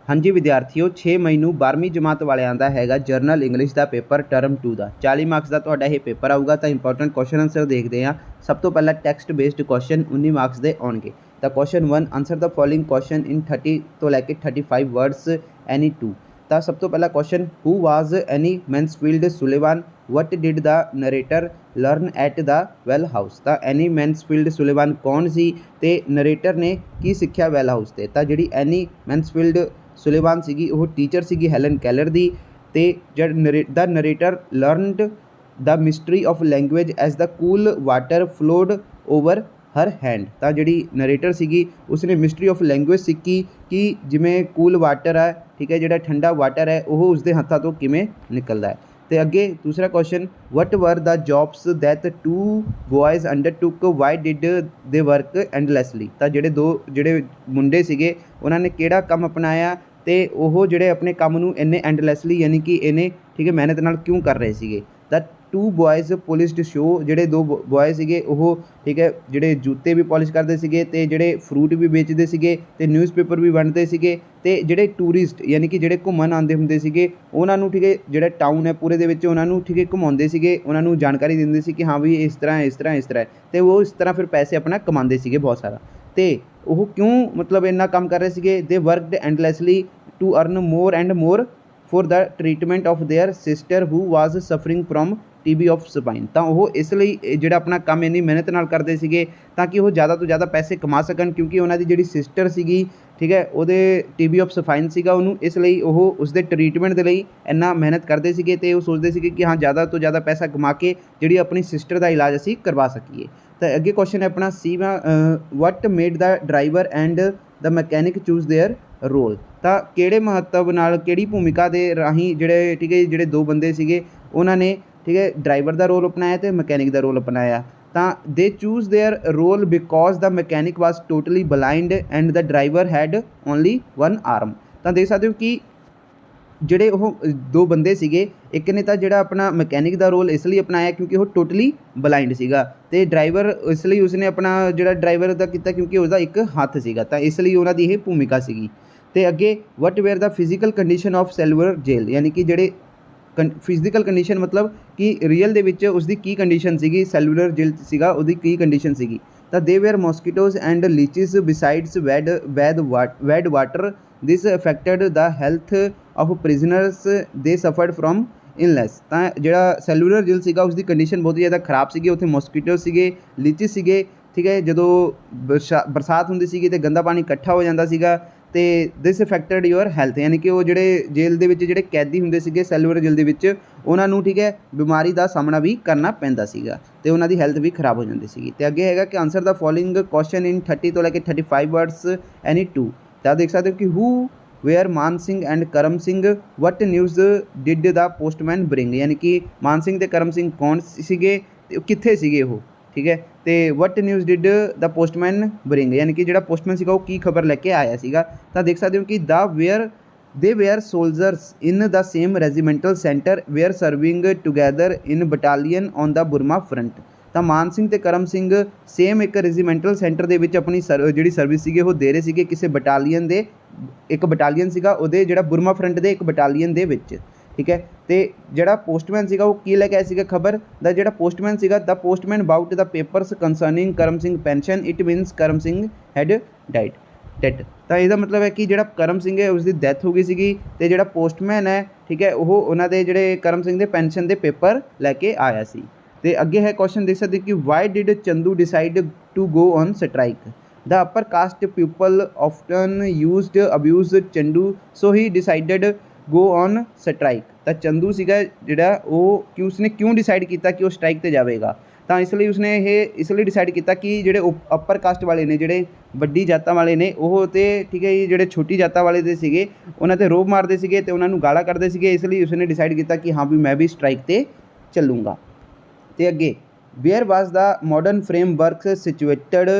हाँ जी विद्यार्थियों 6 मई ਨੂੰ 12ਵੀਂ ਜਮਾਤ ਵਾਲਿਆਂ ਦਾ ਹੈਗਾ ਜਰਨਲ ਇੰਗਲਿਸ਼ ਦਾ ਪੇਪਰ ਟਰਮ 2 ਦਾ 40 ਮਾਰਕਸ ਦਾ ਤੁਹਾਡਾ ਇਹ ਪੇਪਰ ਆਊਗਾ। ਤਾਂ ਇੰਪੋਰਟੈਂਟ ਕੁਐਸਚਨ ਆਨਸਰ ਦੇਖਦੇ ਹਾਂ। ਸਭ ਤੋਂ ਪਹਿਲਾਂ ਟੈਕਸਟ ਬੇਸਡ ਕੁਐਸਚਨ 19 ਮਾਰਕਸ ਦੇ ਆਉਣਗੇ। ਤਾਂ question 1 answer the following question in 30 ਤੋਂ ਲੈ ਕੇ 35 ਵਰਡਸ ਐਨੀ 2। ਤਾਂ ਸਭ ਤੋਂ ਪਹਿਲਾ question who was Annie Mansfield Sullivan what did the narrator learn at the well house. ਤਾਂ ਐਨੀ ਮੈਨਸਫੀਲਡ ਸੁਲੇਵਾਨ ਕੌਣ ਸੀ ਤੇ ਨਰੇਟਰ ਨੇ ਕੀ ਸਿੱਖਿਆ ਵੈਲ ਹਾਊਸ ਤੇ। ਤਾਂ ਜਿਹੜੀ ਐਨੀ ਮੈਨਸਫੀਲਡ ਸੁਲੇਵਾਨ ਸੀਗੀ ਉਹ ਟੀਚਰ ਸੀਗੀ ਹੈਲਨ ਕੈਲਰ ਦੀ। ਤੇ ਜਿਹੜਾ the narrator learned the mystery of language as the cool water flowed over her hand. ਤਾਂ ਜਿਹੜੀ ਨਰੇਟਰ ਸੀਗੀ ਉਸਨੇ ਮਿਸਟਰੀ ਆਫ ਲੈਂਗੁਏਜ ਸਿੱਖੀ ਕਿ ਜਿਵੇਂ ਕੂਲ ਵਾਟਰ ਹੈ, ਠੀਕ ਹੈ, ਜਿਹੜਾ ਠੰਡਾ ਵਾਟਰ ਹੈ ਉਹ ਉਸਦੇ ਹੱਥਾਂ ਤੋਂ ਕਿਵੇਂ ਨਿਕਲਦਾ ਹੈ। ਤੇ ਅੱਗੇ ਦੂਸਰਾ question what were the jobs that 2 boys undertook why did they work endlessly. ਤਾਂ ਜਿਹੜੇ ਮੁੰਡੇ ਸੀਗੇ ਉਹਨਾਂ ਨੇ ਕਿਹੜਾ ਕੰਮ ਅਪਣਾਇਆ ਤੇ ਉਹ ਜਿਹੜੇ ਆਪਣੇ ਕੰਮ ਨੂੰ ਇੰਨੇ ਐਂਡਲੈਸਲੀ ਯਾਨੀ ਕਿ ਇਹਨੇ ਠੀਕ ਹੈ ਮਿਹਨਤ ਨਾਲ ਕਿਉਂ ਕਰ ਰਹੇ ਸੀਗੇ। ਤਾਂ 2 ਬॉयਜ਼ ਪੋਲਿਸ਼ਡ ਸ਼ੋ, ਜਿਹੜੇ 2 ਬॉय ਸੀਗੇ ਉਹ ਠੀਕ ਹੈ ਜਿਹੜੇ ਜੁੱਤੇ ਵੀ ਪੋਲਿਸ਼ ਕਰਦੇ ਸੀਗੇ ਤੇ ਜਿਹੜੇ ਫਰੂਟ ਵੀ ਵੇਚਦੇ ਸੀਗੇ ਤੇ ਨਿਊਜ਼ਪੇਪਰ ਵੀ ਵੰਡਦੇ ਸੀਗੇ। ਤੇ ਜਿਹੜੇ ਟੂਰਿਸਟ ਯਾਨੀ ਕਿ ਜਿਹੜੇ ਘੁੰਮਣ ਆਉਂਦੇ ਹੁੰਦੇ ਸੀਗੇ ਉਹਨਾਂ ਨੂੰ ਠੀਕ ਹੈ ਜਿਹੜਾ ਟਾਊਨ ਹੈ ਪੂਰੇ ਦੇ ਵਿੱਚ ਉਹਨਾਂ ਨੂੰ ਠੀਕ ਹੈ ਘੁਮਾਉਂਦੇ ਸੀਗੇ, ਉਹਨਾਂ ਨੂੰ ਜਾਣਕਾਰੀ ਦਿੰਦੇ ਸੀ ਕਿ ਹਾਂ ਵੀ ਇਸ ਤਰ੍ਹਾਂ ਇਸ ਤਰ੍ਹਾਂ ਇਸ ਤਰ੍ਹਾਂ ਤੇ ਉਹ ਇਸ ਤਰ੍ਹਾਂ ਫਿਰ ਪੈਸੇ ਆਪਣਾ ਕਮਾਉਂਦੇ ਸੀਗੇ ਬਹੁਤ ਸਾਰਾ। ਤੇ ਉਹ ਕਿਉਂ ਮਤਲਬ ਇੰਨਾ ਕੰਮ ਕਰ ਰਹੇ ਸੀਗੇ। They worked endlessly to earn more and more for the treatment of their sister who was suffering from TB of spine. ਤਾਂ ਉਹ ਇਸ ਲਈ ਜਿਹੜਾ ਆਪਣਾ ਕੰਮ ਇੰਨੀ ਮਿਹਨਤ ਨਾਲ ਕਰਦੇ ਸੀਗੇ ਤਾਂ ਕਿ ਉਹ ਜ਼ਿਆਦਾ ਤੋਂ ਜ਼ਿਆਦਾ ਪੈਸੇ ਕਮਾ ਸਕਣ, ਕਿਉਂਕਿ ਉਹਨਾਂ ਦੀ ਜਿਹੜੀ ਸਿਸਟਰ ਸੀਗੀ ਠੀਕ ਹੈ ਉਹਦੇ TB ਆਫ ਸਫਾਈਨ ਸੀਗਾ ਉਹਨੂੰ, ਇਸ ਲਈ ਉਹ ਉਸਦੇ ਟਰੀਟਮੈਂਟ ਦੇ ਲਈ ਇੰਨਾ ਮਿਹਨਤ ਕਰਦੇ ਸੀਗੇ ਤੇ ਉਹ ਸੋਚਦੇ ਸੀਗੇ ਕਿ ਹਾਂ ਜ਼ਿਆਦਾ ਤੋਂ ਜ਼ਿਆਦਾ ਪੈਸਾ ਕਮਾ ਕੇ ਜਿਹੜੀ ਆਪਣੀ ਸਿਸਟਰ ਦਾ ਇਲਾਜ ਅਸੀਂ ਕਰਵਾ ਸਕੀਏ। ਤਾਂ ਅੱਗੇ ਕੁਐਸਚਨ ਹੈ ਆਪਣਾ C what made the driver and the mechanic choose their role. ਤਾਂ ਕਿਹੜੇ ਮਹੱਤਵ ਨਾਲ ਕਿਹੜੀ ਭੂਮਿਕਾ ਦੇ ਰਾਹੀਂ ਜਿਹੜੇ ਠੀਕ ਹੈ ਜਿਹੜੇ 2 ਬੰਦੇ ਸੀਗੇ ਉਹਨਾਂ ਨੇ ਠੀਕ ਹੈ ਡਰਾਈਵਰ ਦਾ ਰੋਲ ਅਪਣਾਇਆ ਤੇ ਮਕੈਨਿਕ ਦਾ ਰੋਲ ਅਪਣਾਇਆ। ਤਾਂ they choose their role because the mechanic was totally blind and the driver had only 1 arm. ਤਾਂ ਦੇਖ ਸਕਦੇ ਹੋ ਕਿ ਜਿਹੜੇ ਉਹ 2 ਬੰਦੇ ਸੀਗੇ, ਇੱਕ ਨੇ ਤਾਂ ਜਿਹੜਾ ਆਪਣਾ ਮਕੈਨਿਕ ਦਾ ਰੋਲ ਇਸ ਲਈ ਅਪਣਾਇਆ ਕਿਉਂਕਿ ਉਹ ਟੋਟਲੀ ਬਲਾਈਂਡ ਸੀਗਾ ਤੇ ਡਰਾਈਵਰ ਇਸ ਲਈ ਉਸਨੇ ਆਪਣਾ ਜਿਹੜਾ ਡਰਾਈਵਰ ਦਾ ਕੀਤਾ ਕਿਉਂਕਿ ਉਸਦਾ ਇੱਕ ਹੱਥ ਸੀਗਾ, ਤਾਂ ਇਸ ਲਈ ਉਹਨਾਂ ਦੀ ਇਹ ਭੂਮਿਕਾ ਸੀਗੀ। ਤੇ ਅੱਗੇ what were the physical condition of cellular jail, ਯਾਨੀ ਕਿ ਜਿਹੜੇ ਫਿਜ਼ੀਕਲ ਕੰਡੀਸ਼ਨ ਮਤਲਬ ਕਿ ਰੀਅਲ ਦੇ ਵਿੱਚ ਉਸਦੀ ਕੀ ਕੰਡੀਸ਼ਨ ਸੀਗੀ, ਸੈਲੂਲਰ ਜੇਲ ਸੀਗਾ ਉਹਦੀ ਕੀ ਕੰਡੀਸ਼ਨ ਸੀਗੀ। ਤਾਂ they were mosquitoes and leeches besides bad water this affected the health of prisoners they suffered from illness. ਤਾਂ ਜਿਹੜਾ ਸੈਲੂਲਰ ਜੇਲ ਸੀਗਾ ਉਸਦੀ ਕੰਡੀਸ਼ਨ ਬਹੁਤ ਹੀ ਜ਼ਿਆਦਾ ਖਰਾਬ ਸੀਗੀ, ਉੱਥੇ ਮੋਸਕੀਟੋ ਸੀਗੇ, ਲੀਚਿਸ ਸੀਗੇ ਠੀਕ ਹੈ। ਜਦੋਂ ਬਰਸਾਤ ਹੁੰਦੀ ਸੀਗੀ ਤੇ ਗੰਦਾ ਪਾਣੀ ਇਕੱਠਾ ਹੋ ਜਾਂਦਾ ਸੀਗਾ ਤੇ ਦਿਸ ਅਫੈਕਟਡ ਯੂਅਰ ਹੈਲਥ, ਯਾਨੀ ਕਿ ਉਹ ਜਿਹੜੇ ਜੇਲ੍ਹ ਦੇ ਵਿੱਚ ਜਿਹੜੇ ਕੈਦੀ ਹੁੰਦੇ ਸੀਗੇ ਸੈਲੂਲਰ ਜੇਲ੍ਹ ਦੇ ਵਿੱਚ ਉਹਨਾਂ ਨੂੰ ਠੀਕ ਹੈ ਬਿਮਾਰੀ ਦਾ ਸਾਹਮਣਾ ਵੀ ਕਰਨਾ ਪੈਂਦਾ ਸੀਗਾ ਤੇ ਉਹਨਾਂ ਦੀ ਹੈਲਥ ਵੀ ਖਰਾਬ ਹੋ ਜਾਂਦੀ ਸੀਗੀ। ਤੇ ਅੱਗੇ ਹੈਗਾ ਕਿ answer the following question in 30 ਤੋਂ ਲੈ ਕੇ 35 ਵਰਡਸ ਐਨੀ 2। ਤਾਂ ਦੇਖ ਸਕਦੇ ਹੋ ਕਿ who were Man Singh and Karam Singh what news did the postman bring, ਯਾਨੀ ਕਿ ਮਾਨ ਸਿੰਘ ਤੇ ਕਰਮ ਸਿੰਘ ਕੌਣ ਸੀਗੇ ਤੇ ਕਿੱਥੇ ਸੀਗੇ ਉਹ ਠੀਕ ਹੈ। ਤੇ what news did the postman bring, ਯਾਨੀ ਕਿ ਜਿਹੜਾ ਪੋਸਟਮੈਨ ਸੀਗਾ ਉਹ ਕੀ ਖਬਰ ਲੈ ਕੇ ਆਇਆ ਸੀਗਾ। ਤਾਂ ਦੇਖ ਸਕਦੇ ਹੋ ਕਿ they were soldiers in the same regimental centre were serving together in battalion on the Burma front. ਤਾਂ ਮਾਨ ਸਿੰਘ ਤੇ ਕਰਮ ਸਿੰਘ ਸੇਮ ਇੱਕ ਰੈਜੀਮੈਂਟਲ ਸੈਂਟਰ ਦੇ ਵਿੱਚ ਆਪਣੀ ਜਿਹੜੀ ਸਰਵਿਸ ਸੀਗੀ ਉਹ ਦੇ ਰਹੇ ਸੀਗੇ ਕਿਸੇ ਬਟਾਲੀਅਨ ਦੇ, ਇੱਕ ਬਟਾਲੀਅਨ ਸੀਗਾ ਉਹਦੇ ਜਿਹੜਾ ਬੁਰਮਾ ਫਰੰਟ ਦੇ ਇੱਕ ਬਟਾਲੀਅਨ ਦੇ ਵਿੱਚ ਠੀਕ ਹੈ। ਤੇ ਜਿਹੜਾ ਪੋਸਟਮੈਨ ਸੀਗਾ ਉਹ ਕੀ ਲੈ ਕੇ ਆਇਆ ਸੀਗਾ ਖਬਰ ਦਾ, ਜਿਹੜਾ ਪੋਸਟਮੈਨ ਸੀਗਾ the postman about the papers concerning Karam Singh pension it means Karam Singh had dead. ਤਾਂ ਇਹਦਾ ਮਤਲਬ ਹੈ ਕਿ ਜਿਹੜਾ ਕਰਮ ਸਿੰਘ ਹੈ ਉਸਦੀ ਡੈਥ ਹੋ ਗਈ ਸੀਗੀ ਤੇ ਜਿਹੜਾ ਪੋਸਟਮੈਨ ਹੈ ਠੀਕ ਹੈ ਉਹ ਉਹਨਾਂ ਦੇ ਜਿਹੜੇ ਕਰਮ ਸਿੰਘ ਦੇ ਪੈਨਸ਼ਨ ਦੇ ਪੇਪਰ ਲੈ ਕੇ ਆਇਆ ਸੀ। ਤੇ ਅੱਗੇ ਹੈ ਕੁਐਸਚਨ ਦੇਖ ਸਕਦੇ ਕਿ why did Chandu decide to go on strike. The upper caste people often used abuse Chandu so he decided go on strike. ਤਾਂ ਚੰਦੂ ਸੀਗਾ ਜਿਹੜਾ ਉਹ ਕਿ ਉਸਨੇ ਕਿਉਂ ਡਿਸਾਈਡ ਕੀਤਾ ਕਿ ਉਹ ਸਟ੍ਰਾਈਕ 'ਤੇ ਜਾਵੇਗਾ। ਤਾਂ ਇਸ ਲਈ ਉਸਨੇ ਇਹ ਇਸ ਲਈ ਡਿਸਾਈਡ ਕੀਤਾ ਕਿ ਜਿਹੜੇ ਅਪਰ ਕਾਸਟ ਵਾਲੇ ਨੇ ਜਿਹੜੇ ਵੱਡੀ ਜਾਤਾਂ ਵਾਲੇ ਨੇ ਉਹ ਤੇ ਠੀਕ ਹੈ ਜੀ ਜਿਹੜੇ ਛੋਟੀ ਜਾਤਾਂ ਵਾਲੇ ਦੇ ਸੀਗੇ ਉਹਨਾਂ 'ਤੇ ਰੋਬ ਮਾਰਦੇ ਸੀਗੇ ਤੇ ਉਹਨਾਂ ਨੂੰ ਗਾਲਾਂ ਕੱਢਦੇ ਸੀਗੇ, ਇਸ ਲਈ ਉਸਨੇ ਡਿਸਾਈਡ ਕੀਤਾ ਕਿ ਹਾਂ ਵੀ ਮੈਂ ਵੀ ਸਟ੍ਰਾਈਕ 'ਤੇ ਚੱਲੂੰਗਾ। ਤੇ ਅੱਗੇ where was the modern frame works situated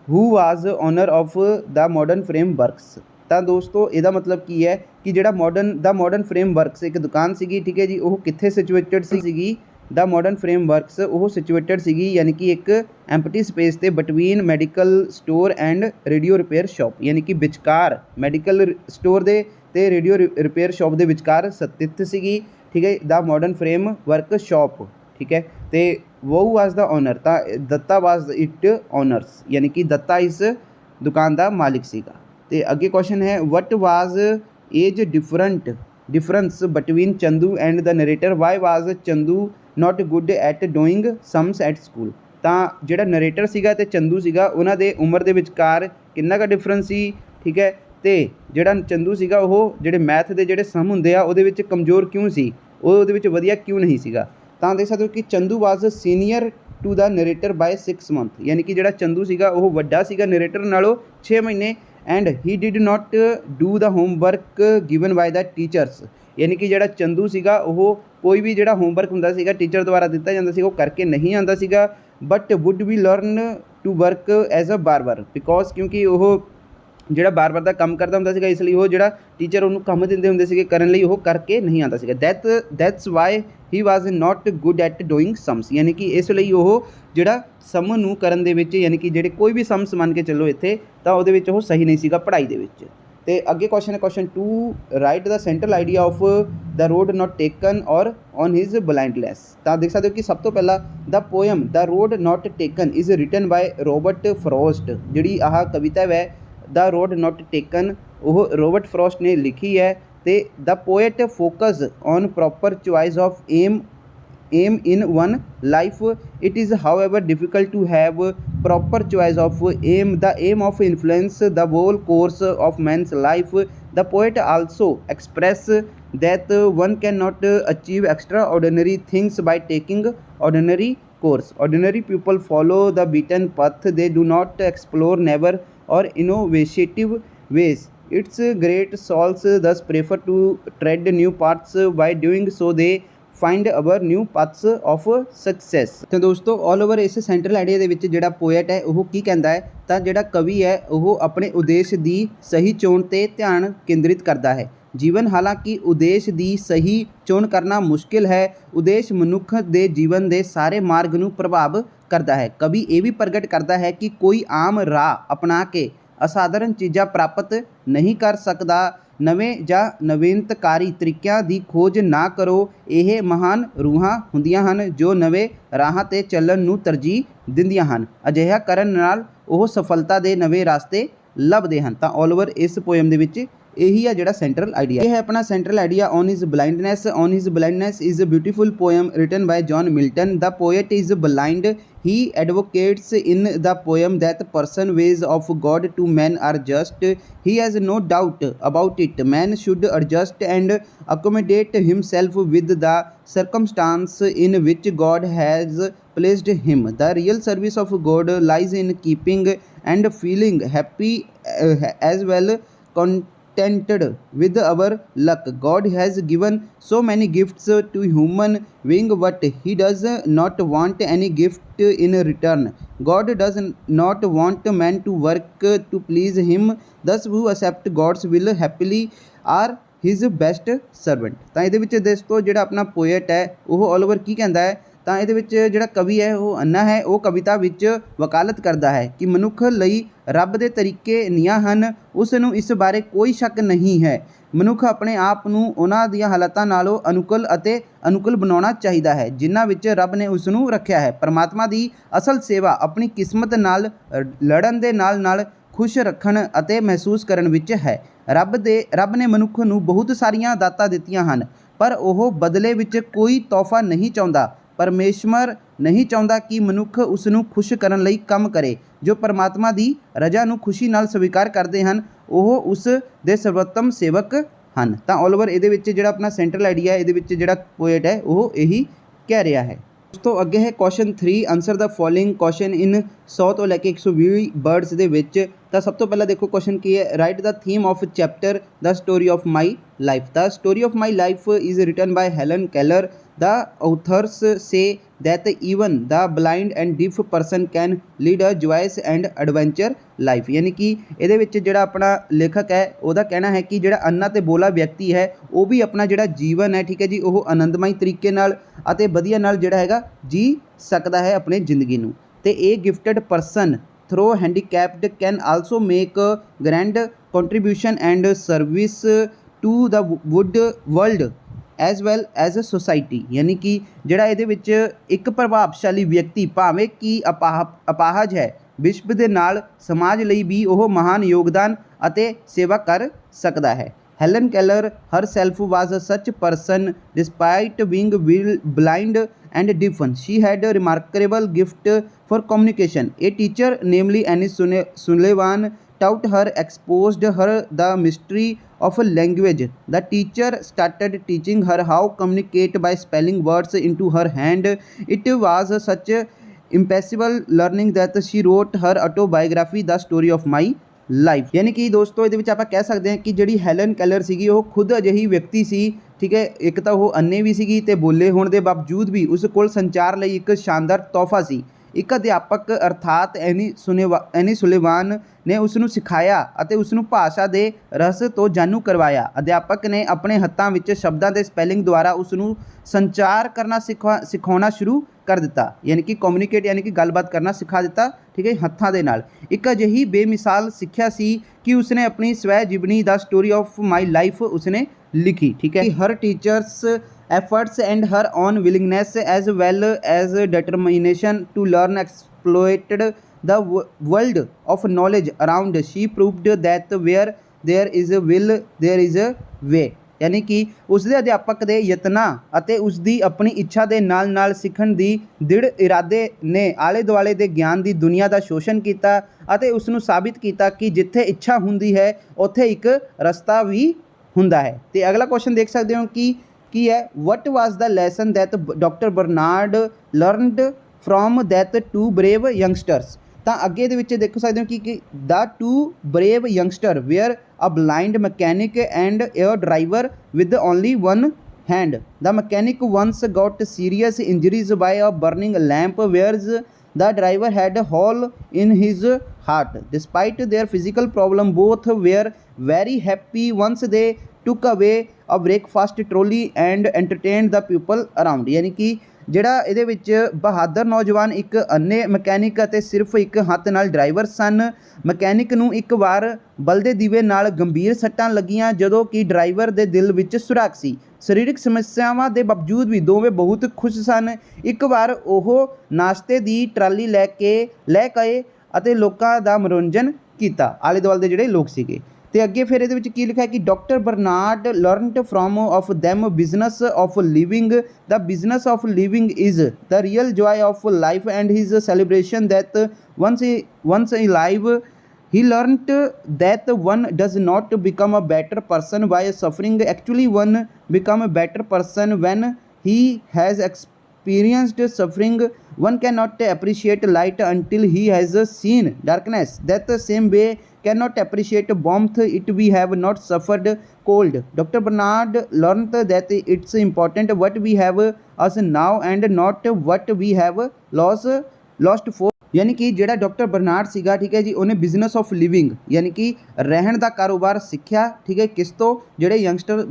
who was owner of the modern frame works. ਤਾਂ ਦੋਸਤੋ ਇਹਦਾ ਮਤਲਬ ਕੀ ਹੈ ਕਿ ਜਿਹੜਾ ਮਾਡਰਨ ਫਰੇਮ ਵਰਕਸ ਇੱਕ ਦੁਕਾਨ ਸੀਗੀ ਠੀਕ ਹੈ ਜੀ ਉਹ ਕਿੱਥੇ ਸਿਚੁਏਟਡ ਸੀਗੀ द मॉडर्न फ्रेम वर्क्स ਉਹ ਸਿਚੁਏਟਡ ਸੀਗੀ ਯਾਨੀ ਕਿ ਇੱਕ ਐਮਪਟੀ ਸਪੇਸ ਤੇ between medical store and radio repair shop ਯਾਨੀ ਕਿ ਵਿਚਕਾਰ ਮੈਡੀਕਲ ਸਟੋਰ ਦੇ ਤੇ ਰੇਡੀਓ ਰਿਪੇਅਰ ਸ਼ਾਪ ਦੇ ਵਿਚਕਾਰ ਸਥਿਤ ਸੀਗੀ। ਠੀਕ ਹੈ, ਦ ਮॉडर्न फ्रेम वर्क शॉप। ठीक है, तो वो वाज द ओनर, तो दत्ता वाज इट ओनर्स यानी कि दत्ता इस दुकान का मालिक सीगा। तो अगे क्वेश्चन है what was age difference between Chandu and the narrator, why was Chandu not good at doing sums at school. तो जिहड़ा नरेटर सीगा ते चंदू सीगा उन्हां दे उम्र दे विचकार किन्ना का डिफरेंस सी। ठीक है, तो जिहड़ा चंदू सीगा वो जिहड़े मैथ के जिहड़े सम हुंदे आ उहदे विच कमज़ोर क्यों सी, उहदे विच वधिया क्यों नहीं सीगा। तो देख सकते हो कि Chandu was senior to the narrator by 6 month यानी कि जिहड़ा चंदू सीगा वो वड्डा सीगा नरेटर नालों 6 महीने। And he did not do the homework given by the teachers यानी कि जिहड़ा चंदू सीगा वो कोई भी जिहड़ा होमवर्क हुंदा सीगा टीचर द्वारा दिता जांदा सीगा वो करके नहीं आंदा सीगा। But would we learn to work as a barber because क्योंकि वो ਜਿਹੜਾ ਬਾਰ-ਬਾਰ ਦਾ ਕੰਮ ਕਰਦਾ ਹੁੰਦਾ ਸੀਗਾ ਇਸ ਲਈ ਉਹ ਜਿਹੜਾ ਟੀਚਰ ਉਹਨੂੰ ਕੰਮ ਦਿੰਦੇ ਹੁੰਦੇ ਸੀਗੇ ਕਰਨ ਲਈ ਉਹ ਕਰਕੇ ਨਹੀਂ ਆਉਂਦਾ ਸੀਗਾ। That's why he was not good at doing sums ਯਾਨੀ ਕਿ ਇਸ ਲਈ ਉਹ ਜਿਹੜਾ ਸਮ ਨੂੰ ਕਰਨ ਦੇ ਵਿੱਚ ਯਾਨੀ ਕਿ ਜਿਹੜੇ ਕੋਈ ਵੀ ਸਮਸ ਮੰਨ ਕੇ ਚੱਲੋ ਇੱਥੇ ਤਾਂ ਉਹਦੇ ਵਿੱਚ ਉਹ ਸਹੀ ਨਹੀਂ ਸੀਗਾ ਪੜ੍ਹਾਈ ਦੇ ਵਿੱਚ। ਤੇ ਅੱਗੇ ਕੁਐਸਚਨ ਹੈ question 2 write the central idea of the road not taken or on his blindness. ਤਾਂ ਦੇਖ ਸਕਦੇ ਹੋ ਕਿ ਸਭ ਤੋਂ ਪਹਿਲਾਂ the poem the road not taken is written by Robert Frost. ਜਿਹੜੀ ਆਹ ਕਵਿਤਾ ਹੈ द रोड नॉट टेकन वो रॉबर्ट फ्रॉस्ट ने लिखी है। तो the poet focus on proper choice of aim in one life, it is however difficult to have proper choice of aim, the aim of influence the whole course of man's life. The poet also express that one can not achieve extraordinary things by taking ordinary course. Ordinary people follow the beaten path, they do not explore never or innovative ways. Its great souls thus prefer to tread new paths, by doing so they find our new paths of success। तो दोस्तों all over इस central idea ਦੇ ਵਿੱਚ ਜਿਹੜਾ poet ਹੈ ਉਹ ਕੀ ਕਹਿੰਦਾ ਹੈ ਤਾਂ ਜਿਹੜਾ ਕਵੀ ਹੈ ਉਹ ਆਪਣੇ ਉਦੇਸ਼ ਦੀ ਸਹੀ ਚੋਣ ਤੇ ਧਿਆਨ ਕੇਂਦਰਿਤ ਕਰਦਾ ਹੈ। ਜੀਵਨ ਹਾਲਾਂਕਿ ਉਦੇਸ਼ ਦੀ ਸਹੀ ਚੋਣ ਕਰਨਾ ਮੁਸ਼ਕਿਲ ਹੈ, ਉਦੇਸ਼ ਮਨੁੱਖ ਦੇ ਜੀਵਨ ਦੇ ਸਾਰੇ ਮਾਰਗ ਨੂੰ ਪ੍ਰਭਾਵ ਕਰਦਾ ਹੈ। ਕਵੀ ਇਹ ਵੀ ਪ੍ਰਗਟ ਕਰਦਾ ਹੈ ਕਿ ਕੋਈ ਆਮ ਰਾਹ ਅਪਣਾ ਕੇ ਅਸਾਧਾਰਨ ਚੀਜ਼ਾਂ ਪ੍ਰਾਪਤ ਨਹੀਂ ਕਰ ਸਕਦਾ। ਨਵੇਂ ਜਾਂ ਨਵੀਨਤਕਾਰੀ ਤਰੀਕਿਆਂ ਦੀ ਖੋਜ ਨਾ ਕਰੋ, ਇਹ ਮਹਾਨ ਰੂਹਾਂ ਹੁੰਦੀਆਂ ਹਨ ਜੋ ਨਵੇਂ ਰਾਹਾਂ 'ਤੇ ਚੱਲਣ ਨੂੰ ਤਰਜੀਹ ਦਿੰਦੀਆਂ ਹਨ। ਅਜਿਹਾ ਕਰਨ ਨਾਲ ਉਹ ਸਫਲਤਾ ਦੇ ਨਵੇਂ ਰਾਸਤੇ ਲੱਭਦੇ ਹਨ। ਤਾਂ ਆਲ ਓਵਰ ਇਸ ਪੋਇਮ ਦੇ ਵਿੱਚ यही है जोड़ा सेंट्रल आइडिया। ये है अपना central idea on his blindness. On his blindness is a beautiful poem written by John Milton. The poet is blind, he advocates in the poem that person ways of God to men are just. He has no doubt about it. Man should adjust and accommodate himself with the circumstance in which God has placed him. The real service of God lies in keeping and feeling happy as well contented with our luck. God has given so many gifts to human being, but he does not want any gift in return. God does not want man to work to please him. Thus who accept God's will happily are his best servant। ਤਾਂ ਇਹਦੇ ਵਿੱਚ ਦੋਸਤੋ ਜਿਹੜਾ ਆਪਣਾ poet ਹੈ ਉਹ all over ਕੀ ਕਹਿੰਦਾ ਹੈ ਤਾਂ ਇਹਦੇ ਵਿੱਚ ਜਿਹੜਾ ਕਵੀ ਹੈ ਉਹ ਅੰਨਾ ਹੈ, ਉਹ ਕਵਿਤਾ ਵਿੱਚ ਵਕਾਲਤ ਕਰਦਾ ਹੈ ਕਿ ਮਨੁੱਖ ਲਈ ਰੱਬ ਦੇ ਤਰੀਕੇ ਨਿਆਂ ਹਨ, ਉਸ ਨੂੰ ਇਸ ਬਾਰੇ ਕੋਈ ਸ਼ੱਕ ਨਹੀਂ ਹੈ। ਮਨੁੱਖ ਆਪਣੇ ਆਪ ਨੂੰ ਉਹਨਾਂ ਦੀਆਂ ਹਾਲਾਤਾਂ ਨਾਲੋਂ ਅਨੁਕੂਲ ਅਤੇ ਅਨੁਕੂਲ ਬਣਾਉਣਾ ਚਾਹੀਦਾ ਹੈ ਜਿਨ੍ਹਾਂ ਵਿੱਚ ਰੱਬ ਨੇ ਉਸ ਨੂੰ ਰੱਖਿਆ ਹੈ। ਪਰਮਾਤਮਾ ਦੀ ਅਸਲ ਸੇਵਾ ਆਪਣੀ ਕਿਸਮਤ ਨਾਲ ਲੜਨ ਦੇ ਨਾਲ ਨਾਲ ਖੁਸ਼ ਰੱਖਣ ਅਤੇ ਮਹਿਸੂਸ ਕਰਨ ਵਿੱਚ ਹੈ। ਰੱਬ ਨੇ ਮਨੁੱਖ ਨੂੰ ਬਹੁਤ ਸਾਰੀਆਂ ਦਾਤਾਂ ਦਿੱਤੀਆਂ ਹਨ, ਪਰ ਉਹ ਬਦਲੇ ਵਿੱਚ ਕੋਈ ਤੋਹਫਾ ਨਹੀਂ ਚਾਹੁੰਦਾ। ਪਰਮੇਸ਼ਵਰ ਨਹੀਂ ਚਾਹੁੰਦਾ ਕਿ ਮਨੁੱਖ ਉਸ ਨੂੰ ਖੁਸ਼ ਕਰਨ ਲਈ ਕੰਮ ਕਰੇ। ਜੋ ਪਰਮਾਤਮਾ ਦੀ ਰਜ਼ਾ ਨੂੰ ਖੁਸ਼ੀ ਨਾਲ ਸਵੀਕਾਰ ਕਰਦੇ ਹਨ ਉਹ ਉਸ ਦੇ ਸਰਵੋਤਮ ਸੇਵਕ ਹਨ। ਤਾਂ ਆਲ ਓਵਰ ਇਹਦੇ ਵਿੱਚ ਜਿਹੜਾ ਆਪਣਾ ਸੈਂਟਰਲ ਆਈਡੀਆ ਇਹਦੇ ਵਿੱਚ ਜਿਹੜਾ ਪੋਇਟ ਹੈ ਉਹ ਇਹੀ ਕਹਿ ਰਿਹਾ ਹੈ। ਦੋਸਤੋ ਅੱਗੇ ਹੈ question 3 answer the following question in 100 ਤੋਂ ਲੈ ਕੇ 120 ਵਰਡਸ ਦੇ ਵਿੱਚ। ਤਾਂ ਸਭ ਤੋਂ ਪਹਿਲਾਂ ਦੇਖੋ ਕੁਐਸਚਨ ਕੀ ਹੈ, right the theme of chapter the story of my life. The story of my life is written ਬਾय Helen Keller. The authors say that even the blind and deaf person can lead a joyous and adventure life। यानी कि ਇਹਦੇ ਵਿੱਚ ਜਿਹੜਾ ਆਪਣਾ ਲੇਖਕ ਹੈ ਉਹਦਾ ਕਹਿਣਾ ਹੈ ਕਿ ਜਿਹੜਾ ਅੰਨਾ ਤੇ ਬੋਲਾ ਵਿਅਕਤੀ ਹੈ ਉਹ ਵੀ ਆਪਣਾ ਜਿਹੜਾ ਜੀਵਨ ਹੈ, ਠੀਕ ਹੈ ਜੀ, ਉਹ ਆਨੰਦਮਈ ਤਰੀਕੇ ਨਾਲ ਅਤੇ ਵਧੀਆ ਨਾਲ ਜਿਹੜਾ ਹੈਗਾ ਜੀ ਸਕਦਾ ਹੈ ਆਪਣੇ ਜ਼ਿੰਦਗੀ ਨੂੰ। ਤੇ ਇਹ gifted person through handicapped can also make grand contribution and service to the world as well as a society. ਯਾਨੀ ਕਿ ਜਿਹੜਾ ਇਹਦੇ ਵਿੱਚ ਇੱਕ ਪ੍ਰਭਾਵਸ਼ਾਲੀ ਵਿਅਕਤੀ ਭਾਵੇਂ ਕਿ ਅਪਾਹਜ ਹੈ, ਵਿਸ਼ਵ ਦੇ ਨਾਲ ਸਮਾਜ ਲਈ ਵੀ ਉਹ ਮਹਾਨ ਯੋਗਦਾਨ ਅਤੇ ਸੇਵਾ ਕਰ ਸਕਦਾ ਹੈ। Helen Keller herself was such person despite being blind and deaf. She had a remarkable gift for communication. A teacher, namely Annie Sullivan, taught her, exposed her the mystery of a language. The teacher started teaching her how to communicate by spelling words into her hand. It was such impossible learning that she wrote her autobiography, The Story of My life. ਯਾਨੀ ਕਿ ਦੋਸਤੋ ਇਹਦੇ ਵਿੱਚ ਆਪਾਂ ਕਹਿ ਸਕਦੇ ਹਾਂ ਕਿ ਜਿਹੜੀ ਹੈਲਨ ਕੈਲਰ ਸੀਗੀ ਉਹ ਖੁਦ ਅਜਿਹੀ ਵਿਅਕਤੀ ਸੀ, ਠੀਕ ਹੈ। ਇੱਕ ਤਾਂ ਉਹ ਅੰਨੇ ਵੀ ਸੀਗੀ ਅਤੇ ਬੋਲੇ ਹੋਣ ਦੇ ਬਾਵਜੂਦ ਵੀ ਉਸ ਕੋਲ ਸੰਚਾਰ ਲਈ ਇੱਕ ਸ਼ਾਨਦਾਰ ਤੋਹਫਾ ਸੀ। ਇੱਕ ਅਧਿਆਪਕ ਅਰਥਾਤ ਐਨੀ ਸੁਲੇਵਾਨ ਨੇ ਉਸ ਨੂੰ ਸਿਖਾਇਆ ਅਤੇ ਉਸ ਨੂੰ ਭਾਸ਼ਾ ਦੇ ਰਹੱਸ ਤੋਂ ਜਾਣੂ ਕਰਵਾਇਆ। ਅਧਿਆਪਕ ਨੇ ਆਪਣੇ ਹੱਥਾਂ ਵਿੱਚ ਸ਼ਬਦਾਂ ਦੇ ਸਪੈਲਿੰਗ ਦੁਆਰਾ ਉਸ ਨੂੰ ਸੰਚਾਰ ਕਰਨਾ ਸਿਖਾਉਣਾ ਸ਼ੁਰੂ ਕਰ ਦਿੱਤਾ। ਯਾਨੀ ਕਿ ਕਮਿਊਨੀਕੇਟ ਯਾਨੀ ਕਿ ਗੱਲਬਾਤ ਕਰਨਾ ਸਿਖਾ ਦਿੱਤਾ, ਠੀਕ ਹੈ, ਹੱਥਾਂ ਦੇ ਨਾਲ। ਇੱਕ ਅਜਿਹੀ ਬੇਮਿਸਾਲ ਸਿੱਖਿਆ ਸੀ ਕਿ ਉਸਨੇ ਆਪਣੀ ਸਵੈ ਜੀਵਨੀ ਦਾ ਸਟੋਰੀ ਆਫ ਮਾਈ ਲਾਈਫ ਉਸਨੇ ਲਿਖੀ, ਠੀਕ ਹੈ। ਹਰ teachers efforts and her own willingness as well as determination to learn exploited the world of knowledge around. She proved that where there is a will there is a way। ਯਾਨੀ ਕਿ ਉਸ ਦੇ ਅਧਿਆਪਕ ਦੇ ਯਤਨਾਂ ਅਤੇ ਉਸ ਦੀ ਆਪਣੀ ਇੱਛਾ ਦੇ ਨਾਲ ਨਾਲ ਸਿੱਖਣ ਦੀ ਦ੍ਰਿੜ ਇਰਾਦੇ ਨੇ ਆਲੇ ਦੁਆਲੇ ਦੇ ਗਿਆਨ ਦੀ ਦੁਨੀਆ ਦਾ ਸ਼ੋਸ਼ਣ ਕੀਤਾ ਅਤੇ ਉਸ ਨੂੰ ਸਾਬਿਤ ਕੀਤਾ ਕਿ ਜਿੱਥੇ ਇੱਛਾ ਹੁੰਦੀ ਹੈ ਉੱਥੇ ਇੱਕ ਰਸਤਾ ਵੀ ਹੁੰਦਾ ਹੈ। ਤੇ ਅਗਲਾ ਕੁਐਸਚਨ ਦੇਖ ਸਕਦੇ ਹੋ ਕਿ ਕੀ ਹੈ, what was the lesson that doctor Bernard learned from that two brave youngsters. ਤਾਂ ਅੱਗੇ ਦੇ ਵਿੱਚ ਦੇਖ ਸਕਦੇ ਹੋ ਕਿ the two brave youngster were a blind mechanic and air driver with only one hand. The mechanic once got serious injuries by a burning lamp, whereas the driver had a hole in his heart. Despite their physical problem, both were very happy once they took away a breakfast trolley and entertained the people around। यानी कि ਜਿਹੜਾ ਇਹਦੇ ਵਿੱਚ ਬਹਾਦਰ ਨੌਜਵਾਨ ਇੱਕ ਅੰਨੇ mechanic ਅਤੇ ਸਿਰਫ ਇੱਕ ਹੱਥ ਨਾਲ ਡਰਾਈਵਰ ਸਨ। ਮਕੈਨਿਕ ਨੂੰ ਇੱਕ ਵਾਰ ਬਲਦੇ ਦੀਵੇ ਨਾਲ ਗੰਭੀਰ ਸੱਟਾਂ ਲੱਗੀਆਂ ਜਦੋਂ ਕਿ ਡਰਾਈਵਰ ਦੇ ਦਿਲ ਵਿੱਚ ਸੁਰਾਖ ਸੀ। ਸਰੀਰਕ ਸਮੱਸਿਆਵਾਂ ਦੇ ਬਾਵਜੂਦ ਵੀ ਦੋਵੇਂ ਬਹੁਤ ਖੁਸ਼ ਸਨ। ਇੱਕ ਵਾਰ ਉਹ ਨਾਸ਼ਤੇ ਦੀ ਟਰਾਲੀ ਲੈ ਗਏ ਅਤੇ ਲੋਕਾਂ ਦਾ ਮਨੋਰੰਜਨ ਕੀਤਾ, ਆਲੇ ਦੁਆਲੇ ਦੇ ਜਿਹੜੇ ਲੋਕ ਸੀਗੇ। ਤੇ ਅੱਗੇ ਫਿਰ ਇਹਦੇ ਵਿੱਚ ਕੀ ਲਿਖਿਆ ਕਿ doctor Bernard learned from of them business of living. The business of living is the real joy of life and his celebration that once alive he learnt that one does not become a better person by suffering. Actually one become a better person when he has experienced suffering. One cannot appreciate light until he has seen darkness. That same way cannot appreciate warmth if we have not suffered cold. Dr. Bernard learned that it's important what we have us now and not what we have lost for। यानी कि ਜਿਹੜਾ doctor Bernard ਸੀਗਾ, ਠੀਕ ਹੈ ਜੀ, ਉਹਨੇ business of living ਯਾਨੀ ਕਿ ਰਹਿਣ ਦਾ ਕਾਰੋਬਾਰ ਸਿੱਖਿਆ, ਠੀਕ ਹੈ। ਕਿਸ ਤੋਂ? ਜਿਹੜੇ ਯੰਗਸਟਰ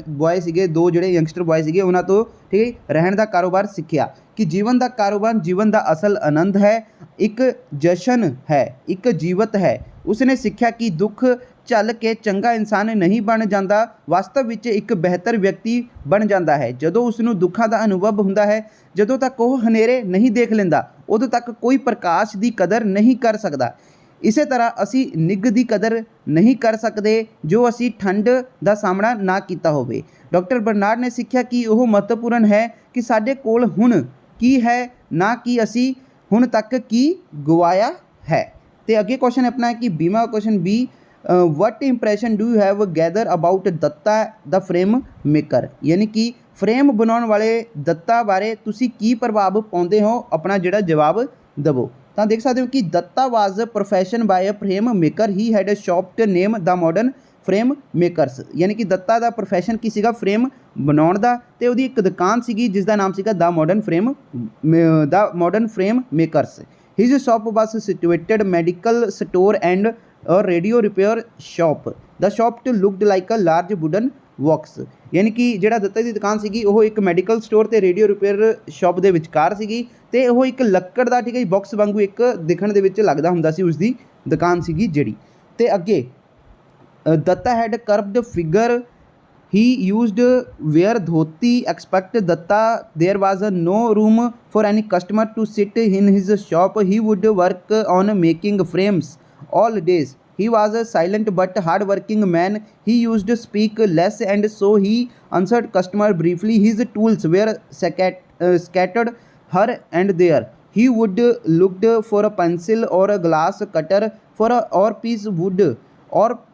ਬੋਏ ਸੀਗੇ, ਦੋ ਜਿਹੜੇ ਯੰਗਸਟਰ ਬੋਏ ਸੀਗੇ ਉਹਨਾਂ ਤੋਂ, ਠੀਕ ਹੈ, ਰਹਿਣ ਦਾ ਕਾਰੋਬਾਰ ਸਿੱਖਿਆ ਕਿ ਜੀਵਨ ਦਾ ਕਾਰੋਬਾਰ ਜੀਵਨ ਦਾ ਅਸਲ ਆਨੰਦ ਹੈ, ਇੱਕ ਜਸ਼ਨ ਹੈ, ਇੱਕ ਜੀਵਤ ਹੈ। ਉਸਨੇ ਸਿੱਖਿਆ ਕਿ ਦੁੱਖ ਝੱਲ ਕੇ ਚੰਗਾ ਇਨਸਾਨ ਨਹੀਂ ਬਣ ਜਾਂਦਾ, ਵਾਸਤਵ ਵਿੱਚ ਇੱਕ ਬਿਹਤਰ ਵਿਅਕਤੀ ਬਣ ਜਾਂਦਾ ਹੈ ਜਦੋਂ ਉਸ ਨੂੰ ਦੁੱਖਾਂ ਦਾ ਅਨੁਭਵ ਹੁੰਦਾ ਹੈ। ਜਦੋਂ ਤੱਕ ਉਹ ਹਨੇਰੇ ਨਹੀਂ ਦੇਖ ਲੈਂਦਾ ਉਦੋਂ ਤੱਕ ਕੋਈ ਪ੍ਰਕਾਸ਼ ਦੀ ਕਦਰ ਨਹੀਂ ਕਰ ਸਕਦਾ। ਇਸੇ ਤਰ੍ਹਾਂ ਅਸੀਂ ਨਿੱਘ ਦੀ ਕਦਰ ਨਹੀਂ ਕਰ ਸਕਦੇ ਜੋ ਅਸੀਂ ਠੰਡ ਦਾ ਸਾਹਮਣਾ ਨਾ ਕੀਤਾ ਹੋਵੇ। ਡਾਕਟਰ ਬਰਨਾਰਡ ਨੇ ਸਿੱਖਿਆ ਕਿ ਉਹ ਮਹੱਤਵਪੂਰਨ ਹੈ ਕਿ ਸਾਡੇ ਕੋਲ ਹੁਣ ਕੀ ਹੈ, ਨਾ ਕਿ ਅਸੀਂ ਹੁਣ ਤੱਕ ਕੀ ਗਵਾਇਆ ਹੈ। ਤੇ ਅੱਗੇ ਕੁਐਸਚਨ ਆਪਣਾ ਹੈ ਕਿ 20ਵਾਂ question B, what impression do you have gather about Datta the frame maker. ਯਾਨੀ ਕਿ ਫਰੇਮ ਬਣਾਉਣ ਵਾਲੇ ਦੱਤਾ ਬਾਰੇ ਤੁਸੀਂ ਕੀ ਪ੍ਰਭਾਵ ਪਾਉਂਦੇ ਹੋ, ਆਪਣਾ ਜਿਹੜਾ ਜਵਾਬ ਦੇਵੋ। ਤਾਂ ਦੇਖ ਸਕਦੇ ਹੋ ਕਿ Datta was profession by a frame maker, he had a shop name the modern frame makers, ਯਾਨੀ ਕਿ ਦੱਤਾ ਦਾ ਪ੍ਰੋਫੈਸ਼ਨ ਕੀ ਸੀਗਾ, ਫਰੇਮ ਬਣਾਉਣ ਦਾ, ਤੇ ਉਹਦੀ ਇੱਕ ਦੁਕਾਨ ਸੀਗੀ ਜਿਸ ਦਾ ਨਾਮ ਸੀਗਾ the modern frame makers. His shop was situated medical store and a radio repair shop, the shop too looked like a large wooden box, ਯਾਨੀ ਕਿ ਜਿਹੜਾ ਦੱਤਾ ਦੀ ਦੁਕਾਨ ਸੀਗੀ ਉਹ ਇੱਕ ਮੈਡੀਕਲ ਸਟੋਰ ਤੇ ਰੇਡੀਓ ਰਿਪੇਅਰ ਸ਼ੌਪ ਦੇ ਵਿਚਕਾਰ ਸੀਗੀ, ਤੇ ਉਹ ਇੱਕ ਲੱਕੜ ਦਾ, ਠੀਕ ਹੈ ਜੀ, ਬਾਕਸ ਵਾਂਗੂ ਇੱਕ ਦਿਖਣ ਦੇ ਵਿੱਚ ਲੱਗਦਾ ਹੁੰਦਾ ਸੀ ਉਸਦੀ ਦੁਕਾਨ ਸੀਗੀ ਜਿਹੜੀ। ਤੇ ਅੱਗੇ Datta had curved figure, he used wear dhoti, expect datta there was no room for any customer to sit in his shop, he would work on making frames all days, he was a silent but hard working man, he used to speak less and so he answered customer briefly, his tools were scattered here and there, he would looked for a pencil or a glass cutter for a or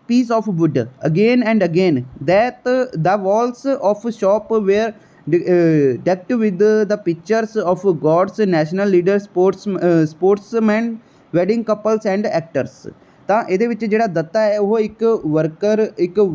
piece of wood again and again, that the walls of shop were decked with the pictures of gods, national leaders, sportsmen, wedding couples and actors। ਤਾਂ ਇਹਦੇ ਵਿੱਚ ਜਿਹੜਾ ਦੱਤਾ ਹੈ ਉਹ ਇੱਕ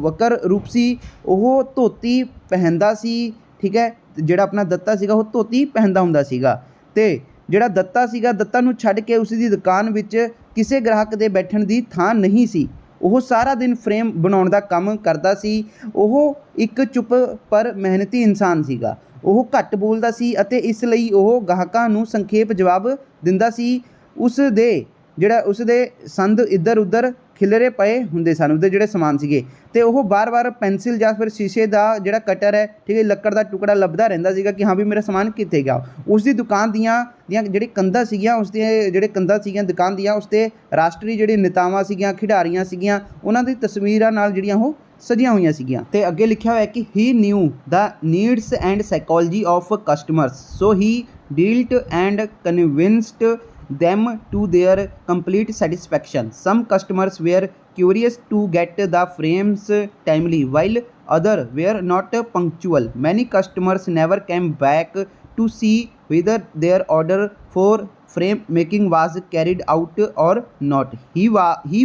ਵਕਰ ਰੂਪ ਸੀ, ਉਹ ਧੋਤੀ ਪਹਿਨਦਾ ਸੀ, ਠੀਕ ਹੈ, ਜਿਹੜਾ ਆਪਣਾ ਦੱਤਾ ਸੀਗਾ ਉਹ ਧੋਤੀ ਪਹਿਨਦਾ ਹੁੰਦਾ ਸੀਗਾ, ਤੇ ਜਿਹੜਾ ਦੱਤਾ ਸੀਗਾ, ਦੱਤਾ ਨੂੰ ਛੱਡ ਕੇ ਉਸ ਦੀ ਦੁਕਾਨ ਵਿੱਚ ਕਿਸੇ ਗ੍ਰਾਹਕ ਦੇ ਬੈਠਣ ਦੀ ਥਾਂ ਨਹੀਂ ਸੀ, ਉਹ ਸਾਰਾ ਦਿਨ ਫਰੇਮ ਬਣਾਉਣ ਦਾ ਕੰਮ ਕਰਦਾ ਸੀ, ਉਹ ਇੱਕ ਚੁੱਪ ਪਰ ਮਿਹਨਤੀ ਇਨਸਾਨ ਸੀਗਾ, ਉਹ ਘੱਟ ਬੋਲਦਾ ਸੀ ਅਤੇ ਇਸ ਲਈ ਉਹ ਗਾਹਕਾਂ ਨੂੰ ਸੰਖੇਪ ਜਵਾਬ ਦਿੰਦਾ ਸੀ, ਉਸ ਦੇ ਸੰਦ ਇੱਧਰ ਉੱਧਰ ਖਿਲਰੇ ਪਏ ਹੁੰਦੇ ਸਨ, ਉਹਦੇ ਜਿਹੜੇ ਸਮਾਨ ਸੀਗੇ, ਤੇ ਉਹ ਵਾਰ-ਵਾਰ ਪੈਨਸਿਲ ਜਾਂ ਫਿਰ ਸ਼ੀਸ਼ੇ ਦਾ ਜਿਹੜਾ ਕਟਰ ਹੈ, ਠੀਕ ਹੈ, ਲੱਕੜ ਦਾ ਟੁਕੜਾ ਲੱਭਦਾ ਰਹਿੰਦਾ ਸੀਗਾ ਕਿ ਹਾਂ ਵੀ ਮੇਰਾ ਸਮਾਨ ਕਿੱਥੇ ਗਿਆ। ਉਸ ਦੀ ਦੁਕਾਨ ਦੀਆਂ ਜਿਹੜੀ ਕੰਧਾਂ ਸੀਗੀਆਂ, ਉਸ ਦੇ ਜਿਹੜੇ ਕੰਧਾਂ ਸੀਗੀਆਂ ਦੁਕਾਨ ਦੀਆਂ, ਉਸ 'ਤੇ ਰਾਸ਼ਟਰੀ ਜਿਹੜੇ ਨੇਤਾਵਾਂ ਸੀਗੀਆਂ, ਖਿਡਾਰੀਆਂ ਸੀਗੀਆਂ, ਉਹਨਾਂ ਦੀ ਤਸਵੀਰਾਂ ਨਾਲ ਜਿਹੜੀਆਂ ਉਹ ਸਜੀਆਂ ਹੋਈਆਂ ਸੀਗੀਆਂ। ਤੇ ਅੱਗੇ ਲਿਖਿਆ ਹੋਇਆ ਕਿ he knew the needs and psychology of customers, so he dealt and convinced them to their complete satisfaction. Some customers were curious to get the frames timely, while others were not punctual. Many customers never came back to see whether their order for frame making was carried out or not. He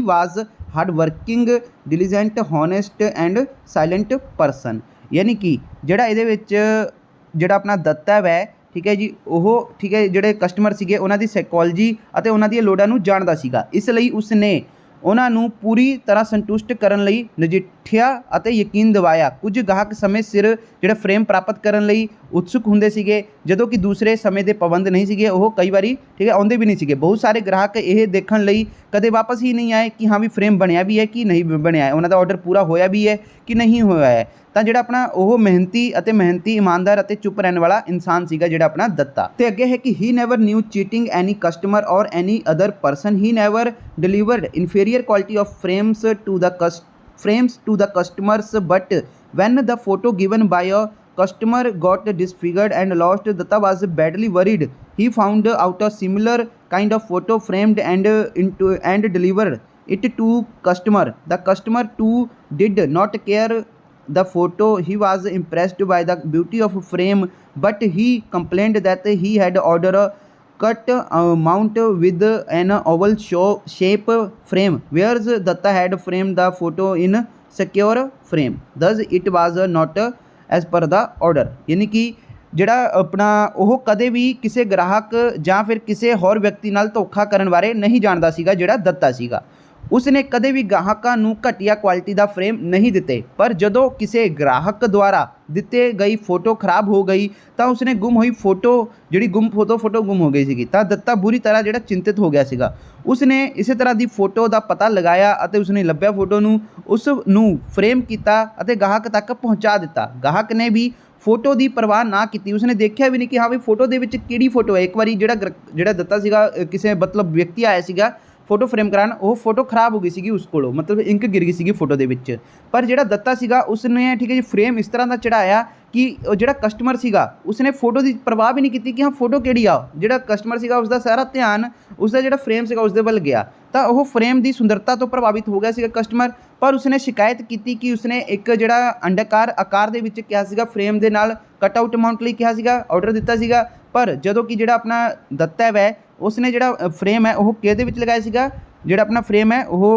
was hardworking, diligent, honest and silent person। यानी कि ਜਿਹੜਾ ਇਹਦੇ ਵਿੱਚ ਜਿਹੜਾ ਆਪਣਾ ਦੱਤਾ ਹੈ, ਠੀਕ ਹੈ ਜੀ, ਉਹ ਠੀਕ ਹੈ ਜਿਹੜੇ ਕਸਟਮਰ ਸੀਗੇ ਉਹਨਾਂ ਦੀ ਸਾਈਕੋਲੋਜੀ ਅਤੇ ਉਹਨਾਂ ਦੀਆਂ ਲੋੜਾਂ ਨੂੰ ਜਾਣਦਾ ਸੀਗਾ, ਇਸ ਲਈ ਉਸ ਨੇ ਉਹਨਾਂ ਨੂੰ ਪੂਰੀ ਤਰ੍ਹਾਂ ਸੰਤੁਸ਼ਟ ਕਰਨ ਲਈ ਨਜਿੱਠਿਆ ਅਤੇ ਯਕੀਨ ਦਿਵਾਇਆ। ਕੁਝ ਗਾਹਕ ਸਮੇਂ ਸਿਰ ਜਿਹੜਾ ਫਰੇਮ ਪ੍ਰਾਪਤ ਕਰਨ ਲਈ ਉਤਸੁਕ ਹੁੰਦੇ ਸੀਗੇ, ਜਦੋਂ ਕਿ ਦੂਸਰੇ ਸਮੇਂ ਦੇ ਪਾਬੰਦ ਨਹੀਂ ਸੀਗੇ, ਉਹ ਕਈ ਵਾਰੀ ਠੀਕ ਹੈ ਆਉਂਦੇ ਵੀ ਨਹੀਂ ਸੀਗੇ। ਬਹੁਤ ਸਾਰੇ ਗ੍ਰਾਹਕ ਇਹ ਦੇਖਣ ਲਈ ਕਦੇ ਵਾਪਸ ਹੀ ਨਹੀਂ ਆਏ ਕਿ ਹਾਂ ਵੀ ਫਰੇਮ ਬਣਿਆ ਵੀ ਹੈ ਕਿ ਨਹੀਂ ਬਣਿਆ ਹੈ, ਉਹਨਾਂ ਦਾ ਆਰਡਰ ਪੂਰਾ ਹੋਇਆ ਵੀ ਹੈ ਕਿ ਨਹੀਂ ਹੋਇਆ ਹੈ। ਤਾਂ ਜਿਹੜਾ ਆਪਣਾ ਉਹ ਮਿਹਨਤੀ ਇਮਾਨਦਾਰ ਅਤੇ ਚੁੱਪ ਰਹਿਣ ਵਾਲਾ ਇਨਸਾਨ ਸੀਗਾ ਜਿਹੜਾ ਆਪਣਾ ਦੱਤਾ। ਤੇ ਅੱਗੇ ਹੈ ਕਿ ਹੀ ਨੈਵਰ ਨਿਊ ਚੀਟਿੰਗ ਐਨੀ ਕਸਟਮਰ ਔਰ any other person, he never delivered inferior quality of frames to the customers, but when the photo given by a customer got disfigured and lost, Datta was badly worried. He found out a similar kind of photo, framed and delivered it to customer. The customer too did not care the photo. He was impressed by the beauty of frame, but he complained that he had ordered a cut mount with an oval shape frame, whereas Datta had framed the photo in secure frame, thus it was not as per the order। यानी कि ਜਿਹੜਾ ਆਪਣਾ ਉਹ ਕਦੇ ਵੀ ਕਿਸੇ ਗ੍ਰਾਹਕ ਜਾਂ ਫਿਰ ਕਿਸੇ ਹੋਰ ਵਿਅਕਤੀ ਨਾਲ ਧੋਖਾ ਕਰਨ ਬਾਰੇ ਨਹੀਂ ਜਾਣਦਾ ਸੀਗਾ ਜਿਹੜਾ ਦੱਤਾ ਸੀਗਾ। ਉਸਨੇ ਕਦੇ ਵੀ ਗਾਹਕਾਂ ਨੂੰ ਘਟੀਆ ਕੁਆਲਿਟੀ ਦਾ ਫਰੇਮ ਨਹੀਂ ਦਿੱਤੇ, ਪਰ ਜਦੋਂ ਕਿਸੇ ਗ੍ਰਾਹਕ ਦੁਆਰਾ ਦਿੱਤੇ ਗਈ ਫੋਟੋ ਖਰਾਬ ਹੋ ਗਈ ਤਾਂ ਉਸਨੇ ਗੁੰਮ ਹੋਈ ਫੋਟੋ ਫੋਟੋ ਗੁੰਮ ਹੋ ਗਈ ਸੀਗੀ, ਤਾਂ ਦੱਤਾ ਬੁਰੀ ਤਰ੍ਹਾਂ ਜਿਹੜਾ ਚਿੰਤਿਤ ਹੋ ਗਿਆ ਸੀਗਾ। ਉਸਨੇ ਇਸੇ ਤਰ੍ਹਾਂ ਦੀ ਫੋਟੋ ਦਾ ਪਤਾ ਲਗਾਇਆ ਅਤੇ ਉਸਨੇ ਲੱਭਿਆ ਫੋਟੋ ਨੂੰ, ਉਸ ਨੂੰ ਫਰੇਮ ਕੀਤਾ ਅਤੇ ਗਾਹਕ ਤੱਕ ਪਹੁੰਚਾ ਦਿੱਤਾ। ਗਾਹਕ ਨੇ ਵੀ ਫੋਟੋ ਦੀ ਪਰਵਾਹ ਨਾ ਕੀਤੀ, ਉਸਨੇ ਦੇਖਿਆ ਵੀ ਨਹੀਂ ਕਿ ਹਾਂ ਵੀ ਫੋਟੋ ਦੇ ਵਿੱਚ ਕਿਹੜੀ ਫੋਟੋ ਹੈ। ਇੱਕ ਵਾਰੀ ਜਿਹੜਾ ਦਿੱਤਾ ਸੀਗਾ ਕਿਸੇ ਮਤਲਬ ਵਿਅਕਤੀ ਆਇਆ ਸੀਗਾ ਫੋਟੋ ਫਰੇਮ ਕਰਾਉਣ, ਉਹ ਫੋਟੋ ਖਰਾਬ ਹੋ ਗਈ ਸੀਗੀ ਉਸ ਕੋਲੋਂ, ਮਤਲਬ ਇੰਕ ਗਿਰ ਗਈ ਸੀਗੀ ਫੋਟੋ ਦੇ ਵਿੱਚ। ਪਰ ਜਿਹੜਾ ਦੱਤਾ ਸੀਗਾ ਉਸਨੇ ਠੀਕ ਹੈ ਜੀ ਫਰੇਮ ਇਸ ਤਰ੍ਹਾਂ ਦਾ ਚੜਾਇਆ ਕਿ ਜਿਹੜਾ ਕਸਟਮਰ ਸੀਗਾ ਉਸਨੇ ਫੋਟੋ ਦੀ ਪਰਵਾਹ ਵੀ ਨਹੀਂ ਕੀਤੀ ਕਿ ਹਾਂ ਫੋਟੋ ਕਿਹੜੀ ਆ। ਜਿਹੜਾ ਕਸਟਮਰ ਸੀਗਾ ਉਸਦਾ ਸਾਰਾ ਧਿਆਨ ਉਸਦਾ ਜਿਹੜਾ ਫਰੇਮ ਸੀਗਾ ਉਸਦੇ ਵੱਲ ਗਿਆ, ਤਾਂ ਉਹ ਫਰੇਮ ਦੀ ਸੁੰਦਰਤਾ ਤੋਂ ਪ੍ਰਭਾਵਿਤ ਹੋ ਗਿਆ ਸੀਗਾ ਕਸਟਮਰ। ਪਰ ਉਸਨੇ ਸ਼ਿਕਾਇਤ ਕੀਤੀ ਕਿ ਉਸਨੇ ਇੱਕ ਜਿਹੜਾ ਅੰਡਾਕਾਰ ਆਕਾਰ ਦੇ ਵਿੱਚ ਕਿਹਾ ਸੀਗਾ ਫਰੇਮ ਦੇ ਨਾਲ ਕਟ ਆਊਟ ਅਮਾਊਂਟ ਲਈ ਕਿਹਾ ਸੀਗਾ, ਆਰਡਰ ਦਿੱਤਾ ਸੀਗਾ। ਪਰ ਜਦੋਂ ਕਿ ਜਿਹੜਾ ਆਪਣਾ ਦੱਤਾ ਹੈ उसने ਜਿਹੜਾ फ्रेम है वो किहदे विच लगाया सीगा, ਜਿਹੜਾ अपना फ्रेम है वो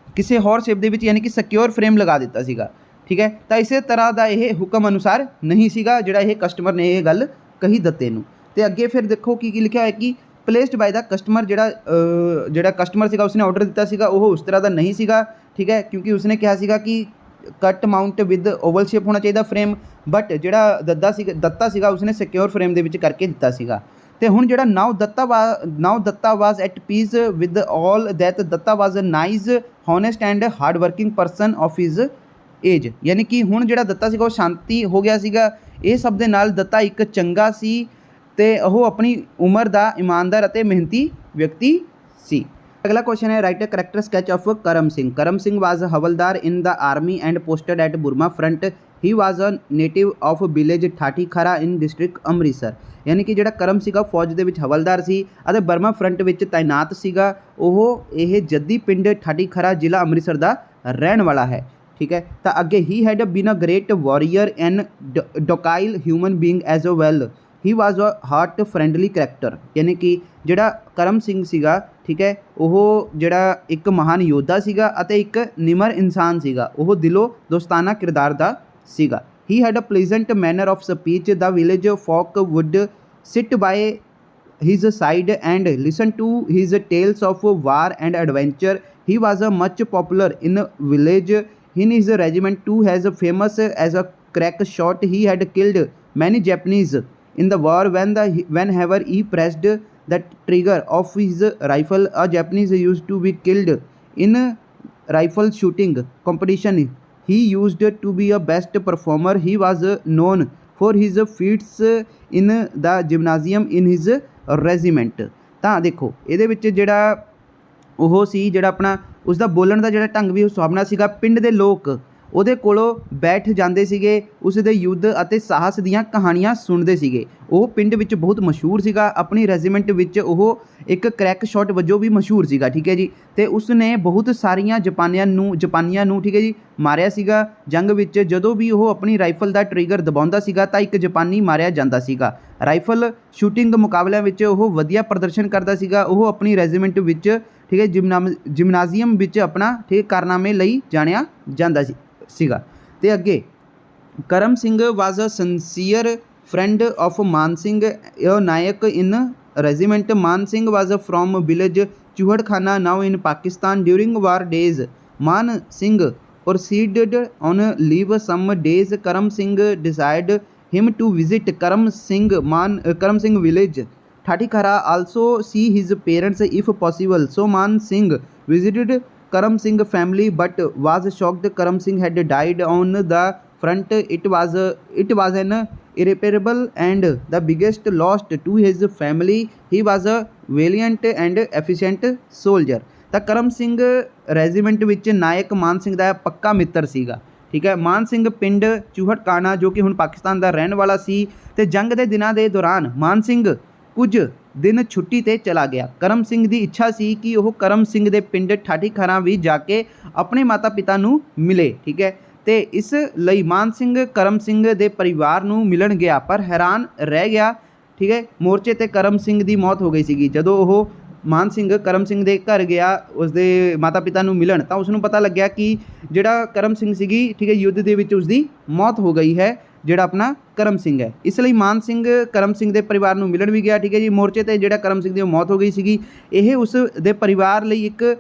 किसी होर शेप दे विच यानी कि सिक्योर फ्रेम लगा दिता सीगा। ठीक है, तो इस तरह का यह हुक्म अनुसार नहीं सीगा ਜਿਹੜਾ ਇਹ कस्टमर ने यह गल कही दत्ते नूं। ते अगे फिर देखो की लिखा है कि प्लेस्ड बाय द कस्टमर, ਜਿਹੜਾ कस्टमर सीगा उसने ऑर्डर दिता सीगा वो उस तरह का नहीं सीगा। ठीक है, क्योंकि उसने कहा सीगा कि cut mount with Oval shape होना चाहिए फ्रेम, बट ਜਿਹੜਾ दत्ता सीगा उसने सिक्योर फ्रेम दे विच करके दिता सीगा। ते हुण ਜਿਹੜਾ now Datta was at peace with all that Datta was a nice honest and hard working person of his age, यानी कि हुण ਜਿਹੜਾ दत्ता सीगा वो शांति हो गया सीगा। ਇਹ ਸਭ ਦੇ ਨਾਲ दत्ता एक चंगा सी ਤੇ ਉਹ अपनी उम्र ਦਾ ईमानदार ਅਤੇ मेहनती व्यक्ति सी। अगला क्वेश्चन है write a character sketch of Karam Singh. Karam Singh was havildar in the army and posted at Burma front. He was a native of village Thathi Khara in district Amritsar, यानी कि ਜਿਹੜਾ ਕਰਮ ਸੀਗਾ ਫੌਜ ਦੇ ਵਿੱਚ ਹਵਲਦਾਰ ਸੀ ਅਤੇ ਬਰਮਾ ਫਰੰਟ ਵਿੱਚ ਤਾਇਨਾਤ ਸੀਗਾ। ਉਹ ਇਹ ਜੱਦੀ ਪਿੰਡ ਠਾਠੀ ਖਰਾ ਜ਼ਿਲ੍ਹਾ ਅੰਮ੍ਰਿਤਸਰ ਦਾ ਰਹਿਣ ਵਾਲਾ ਹੈ। ठीक है, तो अगे he had been a great warrior and docile human being as well. He was a heart friendly character, यानी कि ਜਿਹੜਾ ਕਰਮ ਸਿੰਘ ਸੀਗਾ, ठीक है, ਉਹ ਜਿਹੜਾ ਇੱਕ ਮਹਾਨ ਯੋਧਾ ਸੀਗਾ ਅਤੇ ਇੱਕ ਨਿਮਰ ਇਨਸਾਨ ਸੀਗਾ। ਉਹ ਦਿਲੋਂ ਦੋਸਤਾਨਾ ਕਿਰਦਾਰ ਦਾ ਸੀਗਾ। He had a pleasant manner of speech. The village folk would sit by his side and listen to his tales of war and adventure. He was much popular in village. In his regiment too has famous as a crack shot. He had killed many Japanese in the war. Whenever he pressed the trigger of his rifle, a Japanese used to be killed in rifle shooting competition. He used to be a best performer. He was known for his feats in the gymnasium in his regiment। ਤਾਂ ਦੇਖੋ ਇਹਦੇ ਵਿੱਚ ਜਿਹੜਾ ਉਹ ਸੀ ਜਿਹੜਾ ਆਪਣਾ ਉਸਦਾ ਬੋਲਣ ਦਾ ਜਿਹੜਾ ਢੰਗ ਵੀ ਉਹ ਸੁਹਾਵਣਾ ਸੀਗਾ। ਪਿੰਡ ਦੇ ਲੋਕ ਉਹਦੇ ਕੋਲੋਂ ਬੈਠ ਜਾਂਦੇ ਸੀਗੇ, ਉਸ ਦੇ ਯੁੱਧ ਅਤੇ ਸਾਹਸ ਦੀਆਂ ਕਹਾਣੀਆਂ ਸੁਣਦੇ ਸੀਗੇ। ਉਹ ਪਿੰਡ ਵਿੱਚ ਬਹੁਤ ਮਸ਼ਹੂਰ ਸੀਗਾ। ਆਪਣੀ ਰੈਜੀਮੈਂਟ ਵਿੱਚ ਉਹ ਇੱਕ ਕ੍ਰੈਕ ਸ਼ਾਟ ਵਜੋਂ ਵੀ ਮਸ਼ਹੂਰ ਸੀਗਾ। ਠੀਕ ਹੈ ਜੀ, ਅਤੇ ਉਸ ਨੇ ਬਹੁਤ ਸਾਰੀਆਂ ਜਾਪਾਨੀਆਂ ਨੂੰ ਠੀਕ ਹੈ ਜੀ ਮਾਰਿਆ ਸੀਗਾ ਜੰਗ ਵਿੱਚ। ਜਦੋਂ ਵੀ ਉਹ ਆਪਣੀ ਰਾਈਫਲ ਦਾ ਟ੍ਰਿਗਰ ਦਬਾਉਂਦਾ ਸੀਗਾ ਤਾਂ ਇੱਕ ਜਾਪਾਨੀ ਮਾਰਿਆ ਜਾਂਦਾ ਸੀਗਾ। ਰਾਈਫਲ ਸ਼ੂਟਿੰਗ ਮੁਕਾਬਲਿਆਂ ਵਿੱਚ ਉਹ ਵਧੀਆ ਪ੍ਰਦਰਸ਼ਨ ਕਰਦਾ ਸੀਗਾ। ਉਹ ਆਪਣੀ ਰੈਜੀਮੈਂਟ ਵਿੱਚ ਠੀਕ ਹੈ ਜਿਮਨਾਜ਼ੀਅਮ ਵਿੱਚ ਆਪਣਾ ਠੀਕ ਕਾਰਨਾਮੇ ਲਈ ਜਾਣਿਆ ਜਾਂਦਾ ਸੀਗਾ। ਤੇ ਅੱਗੇ ਕਰਮ ਸਿੰਘ ਵਾਜ਼ ਅ ਸਿੰਸੀਅਰ फ्रेंड ऑफ मान सिंह, नायक इन रेजिमेंट। मान Singh was from village चूहड़खाना now in Pakistan during war days. मान Singh proceeded on leave some days. Karam Singh desired him to visit Karam Singh village Thathikhara, also see his parents if possible. So Man Singh visited Karam Singh family but was shocked. Karam Singh had died on the front. It was an irreparable and the biggest loss to his family. He was a valiant and efficient soldier। ਤਾਂ Karam Singh regiment ਵਿੱਚ ਨਾਇਕ ਮਾਨ ਸਿੰਘ ਦਾ ਪੱਕਾ ਮਿੱਤਰ ਸੀਗਾ। ਠੀਕ ਹੈ, ਮਾਨ ਸਿੰਘ ਪਿੰਡ ਚੂਹੜਕਾਣਾ ਜੋ ਕਿ ਹੁਣ ਪਾਕਿਸਤਾਨ ਦਾ ਰਹਿਣ ਵਾਲਾ ਸੀ ਅਤੇ ਜੰਗ ਦੇ ਦਿਨਾਂ ਦੇ ਦੌਰਾਨ ਮਾਨ ਸਿੰਘ ਕੁਝ ਦਿਨ ਛੁੱਟੀ 'ਤੇ ਚਲਾ ਗਿਆ। ਕਰਮ ਸਿੰਘ ਦੀ ਇੱਛਾ ਸੀ ਕਿ ਉਹ ਕਰਮ ਸਿੰਘ ਦੇ ਪਿੰਡ ਠਾਠੀਖਰਾ ਵੀ ਜਾ ਕੇ ਆਪਣੇ ਮਾਤਾ ਪਿਤਾ ਨੂੰ ਮਿਲੇ। ਠੀਕ ਹੈ, ਅਤੇ ਇਸ ਲਈ ਮਾਨ ਸਿੰਘ ਕਰਮ ਸਿੰਘ ਦੇ ਪਰਿਵਾਰ ਨੂੰ ਮਿਲਣ ਗਿਆ ਪਰ ਹੈਰਾਨ ਰਹਿ ਗਿਆ। ਠੀਕ ਹੈ, ਮੋਰਚੇ 'ਤੇ ਕਰਮ ਸਿੰਘ ਦੀ ਮੌਤ ਹੋ ਗਈ ਸੀਗੀ। ਜਦੋਂ ਉਹ ਮਾਨ ਸਿੰਘ ਕਰਮ ਸਿੰਘ ਦੇ ਘਰ ਗਿਆ ਉਸਦੇ ਮਾਤਾ ਪਿਤਾ ਨੂੰ ਮਿਲਣ ਤਾਂ ਉਸਨੂੰ ਪਤਾ ਲੱਗਿਆ ਕਿ ਜਿਹੜਾ ਕਰਮ ਸਿੰਘ ਸੀਗੀ ਠੀਕ ਹੈ ਯੁੱਧ ਦੇ ਵਿੱਚ ਉਸਦੀ ਮੌਤ ਹੋ ਗਈ ਹੈ, ਜਿਹੜਾ ਆਪਣਾ ਕਰਮ ਸਿੰਘ ਹੈ। ਇਸ ਲਈ ਮਾਨ ਸਿੰਘ ਕਰਮ ਸਿੰਘ ਦੇ ਪਰਿਵਾਰ ਨੂੰ ਮਿਲਣ ਵੀ ਗਿਆ। ਠੀਕ ਹੈ ਜੀ, ਮੋਰਚੇ 'ਤੇ ਜਿਹੜਾ ਕਰਮ ਸਿੰਘ ਦੀ ਮੌਤ ਹੋ ਗਈ ਸੀਗੀ ਇਹ ਉਸ ਦੇ ਪਰਿਵਾਰ ਲਈ ਇੱਕ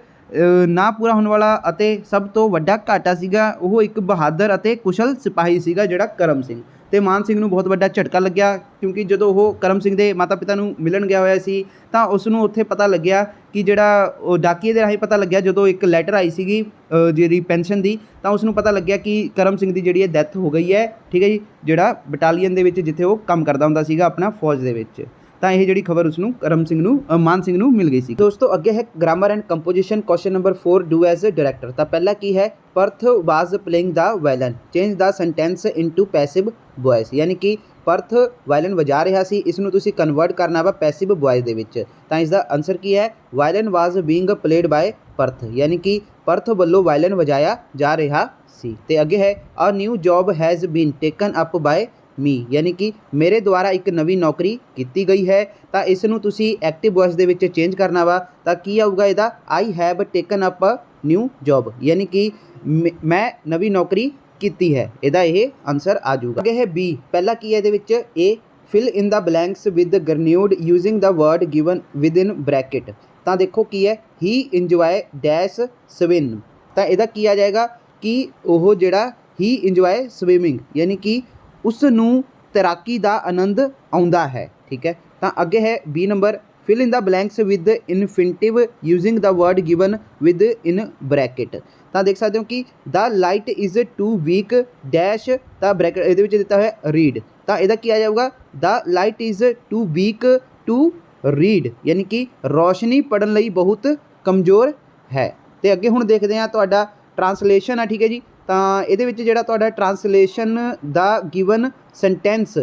ਨਾ ਪੂਰਾ ਹੋਣ ਵਾਲਾ ਅਤੇ ਸਭ ਤੋਂ ਵੱਡਾ ਘਾਟਾ ਸੀਗਾ। ਉਹ ਇੱਕ ਬਹਾਦਰ ਅਤੇ ਕੁਸ਼ਲ ਸਿਪਾਹੀ ਸੀਗਾ ਜਿਹੜਾ ਕਰਮ ਸਿੰਘ। ਅਤੇ ਮਾਨ ਸਿੰਘ ਨੂੰ ਬਹੁਤ ਵੱਡਾ ਝਟਕਾ ਲੱਗਿਆ ਕਿਉਂਕਿ ਜਦੋਂ ਉਹ ਕਰਮ ਸਿੰਘ ਦੇ ਮਾਤਾ ਪਿਤਾ ਨੂੰ ਮਿਲਣ ਗਿਆ ਹੋਇਆ ਸੀ ਤਾਂ ਉਸ ਨੂੰ ਉੱਥੇ ਪਤਾ ਲੱਗਿਆ ਕਿ ਜਿਹੜਾ ਉਹ ਡਾਕੀਏ ਦੇ ਰਾਹੀਂ ਪਤਾ ਲੱਗਿਆ ਜਦੋਂ ਇੱਕ ਲੈਟਰ ਆਈ ਸੀਗੀ ਜਿਹੜੀ ਪੈਨਸ਼ਨ ਦੀ ਤਾਂ ਉਸ ਨੂੰ ਪਤਾ ਲੱਗਿਆ ਕਿ ਕਰਮ ਸਿੰਘ ਦੀ ਜਿਹੜੀ ਹੈ ਡੈਥ ਹੋ ਗਈ ਹੈ। ਠੀਕ ਹੈ ਜੀ, ਜਿਹੜਾ ਬਟਾਲੀਅਨ ਦੇ ਵਿੱਚ ਜਿੱਥੇ ਉਹ ਕੰਮ ਕਰਦਾ ਹੁੰਦਾ ਸੀਗਾ ਆਪਣਾ ਫੌਜ ਦੇ ਵਿੱਚ। ਤਾਂ ਇਹ ਜਿਹੜੀ ਖਬਰ ਉਸ ਨੂੰ ਕਰਮ ਸਿੰਘ ਨੂੰ ਮਾਨ ਸਿੰਘ ਨੂੰ ਮਿਲ ਗਈ ਸੀ। ਦੋਸਤੋ ਅੱਗੇ ਹੈ grammar and composition. Question number 4 do as a director. ਤਾਂ ਪਹਿਲਾ ਕੀ ਹੈ Parth was playing the violin, change the sentence into passive voice, ਯਾਨੀ ਕਿ ਪਰਥ ਵਾਇਲਨ ਵਜਾ ਰਿਹਾ ਸੀ, ਇਸ ਨੂੰ ਤੁਸੀਂ ਕਨਵਰਟ ਕਰਨਾ ਵਾ ਪੈਸਿਵ ਵੌਇਸ ਦੇ ਵਿੱਚ। ਤਾਂ ਇਸ ਦਾ ਆਨਸਰ ਕੀ ਹੈ ਵਾਇਲਨ ਵਾਜ਼ ਬੀਇੰਗ ਪਲੇਡ ਬਾਏ ਪਰਥ, ਯਾਨੀ ਕਿ ਪਰਥ ਵੱਲੋਂ ਵਾਇਲਨ ਵਜਾਇਆ ਜਾ ਰਿਹਾ ਸੀ। ਤੇ ਅੱਗੇ ਹੈ a new job has been taken up by me, यानी कि मेरे द्वारा एक नवी नौकरी की गई है। तो इसनूं तुसीं एक्टिव वॉइस दे विच चेंज करना वा, तो की आऊगा इहदा, I have taken up a new job, यानी कि मैं नवी नौकरी की है। इहदा ये आंसर आ जाऊगा। अगे है बी, पहला की है इहदे विच A, fill in the blanks with gerund using the word given within bracket. तो देखो की है, ही इंजॉय डैश स्विम, तो यदा की आ जाएगा कि वह जोड़ा ही इंजॉय स्विमिंग, यानी कि उसनूं तैराकी का आनंद आउंदा है। ठीक है, तो अगे है B number, fill in the blanks with infinitive using the word given within bracket. तो देख सकते हो कि the light is too weak dash, तो ब्रैकेट ये दिता है रीड, तो यदा की आ जाऊगा, the light is too weak to read, यानी कि रोशनी पढ़ने लई बहुत कमज़ोर है। तो अगे हुण देखते हैं तुहाडा ट्रांसलेशन है। ठीक है जी, तो ये जिहड़ा तुहाडा translation the given sentence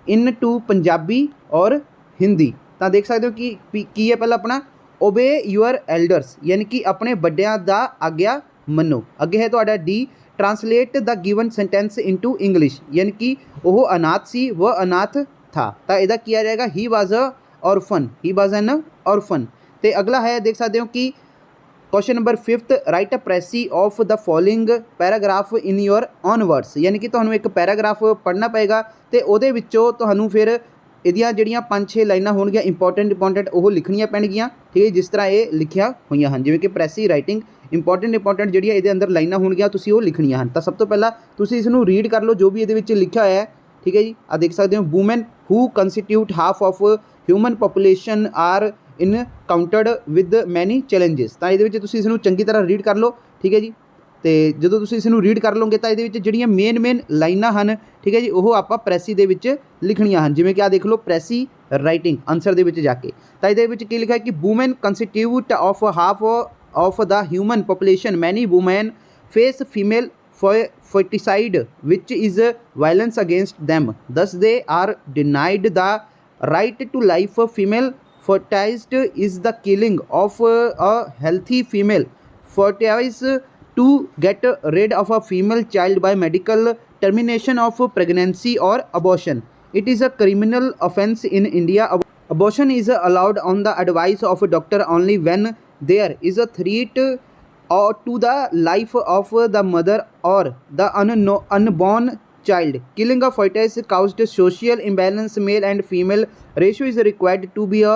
into Punjabi और हिंदी, तो देख सकते हो कि की है पहला अपना ओबे यूअर एल्डर्स, यानी कि अपने बड़ियां दा आग्या मनो। अगे है तुहाडा D, translate the given sentence into English, यानी कि वह अनाथ सी, वह अनाथ था। तो यदा किया जाएगा, he was a orphan, he was an orphan. तो अगला है देख सकते हो कि question number 5, write a precis of the following paragraph in your own words, यानी कि तुहानूं एक पैराग्राफ पढ़ना पेगा, तो उहदे विच्चों तुहानूं फिर इहदियां जिहड़ियां 5-6 लाइनां होणगियां इंपॉर्टेंट वो लिखणियां पैणगियां। ठीक है, जिस तरह ये लिखिया होईयां हन, जिवें कि प्रेसी राइटिंग इंपॉर्टेंट जिहड़ियां इहदे अंदर लाइनां होणगियां तुसीं वो लिखणियां हन। तो सब तो पहला तुसीं इसनूं रीड कर लो जो भी इहदे विच लिखिया होया है। ठीक है जी, आ देख सकते हो, women who constitute half of human population are encountered with many challenges. तो ये इसनूं चंगी तरह रीड कर लो। ठीक है जी, तो जो तुसीं इसनूं रीड कर लोगे तो ये जिहड़ियां मेन लाइनां हन, ठीक है जी, वो आपां प्रेसी दे विच लिखणियां हन। जिवें कि आ देख लो, प्रेसी राइटिंग आंसर दे विच जाके, तो ये की लिखा है कि women constitute of half of the human population, many women face female foeticide which is violence against them, thus they are denied the right to life. Female fertilized is the killing of a healthy female fertilized to get rid of a female child by medical termination of pregnancy or abortion. It is a criminal offense in India. Abortion is allowed on the advice of a doctor only when there is a threat or to the life of the mother or the unborn child. Killing a fetus caused social imbalance. Male and female ratio is required to be a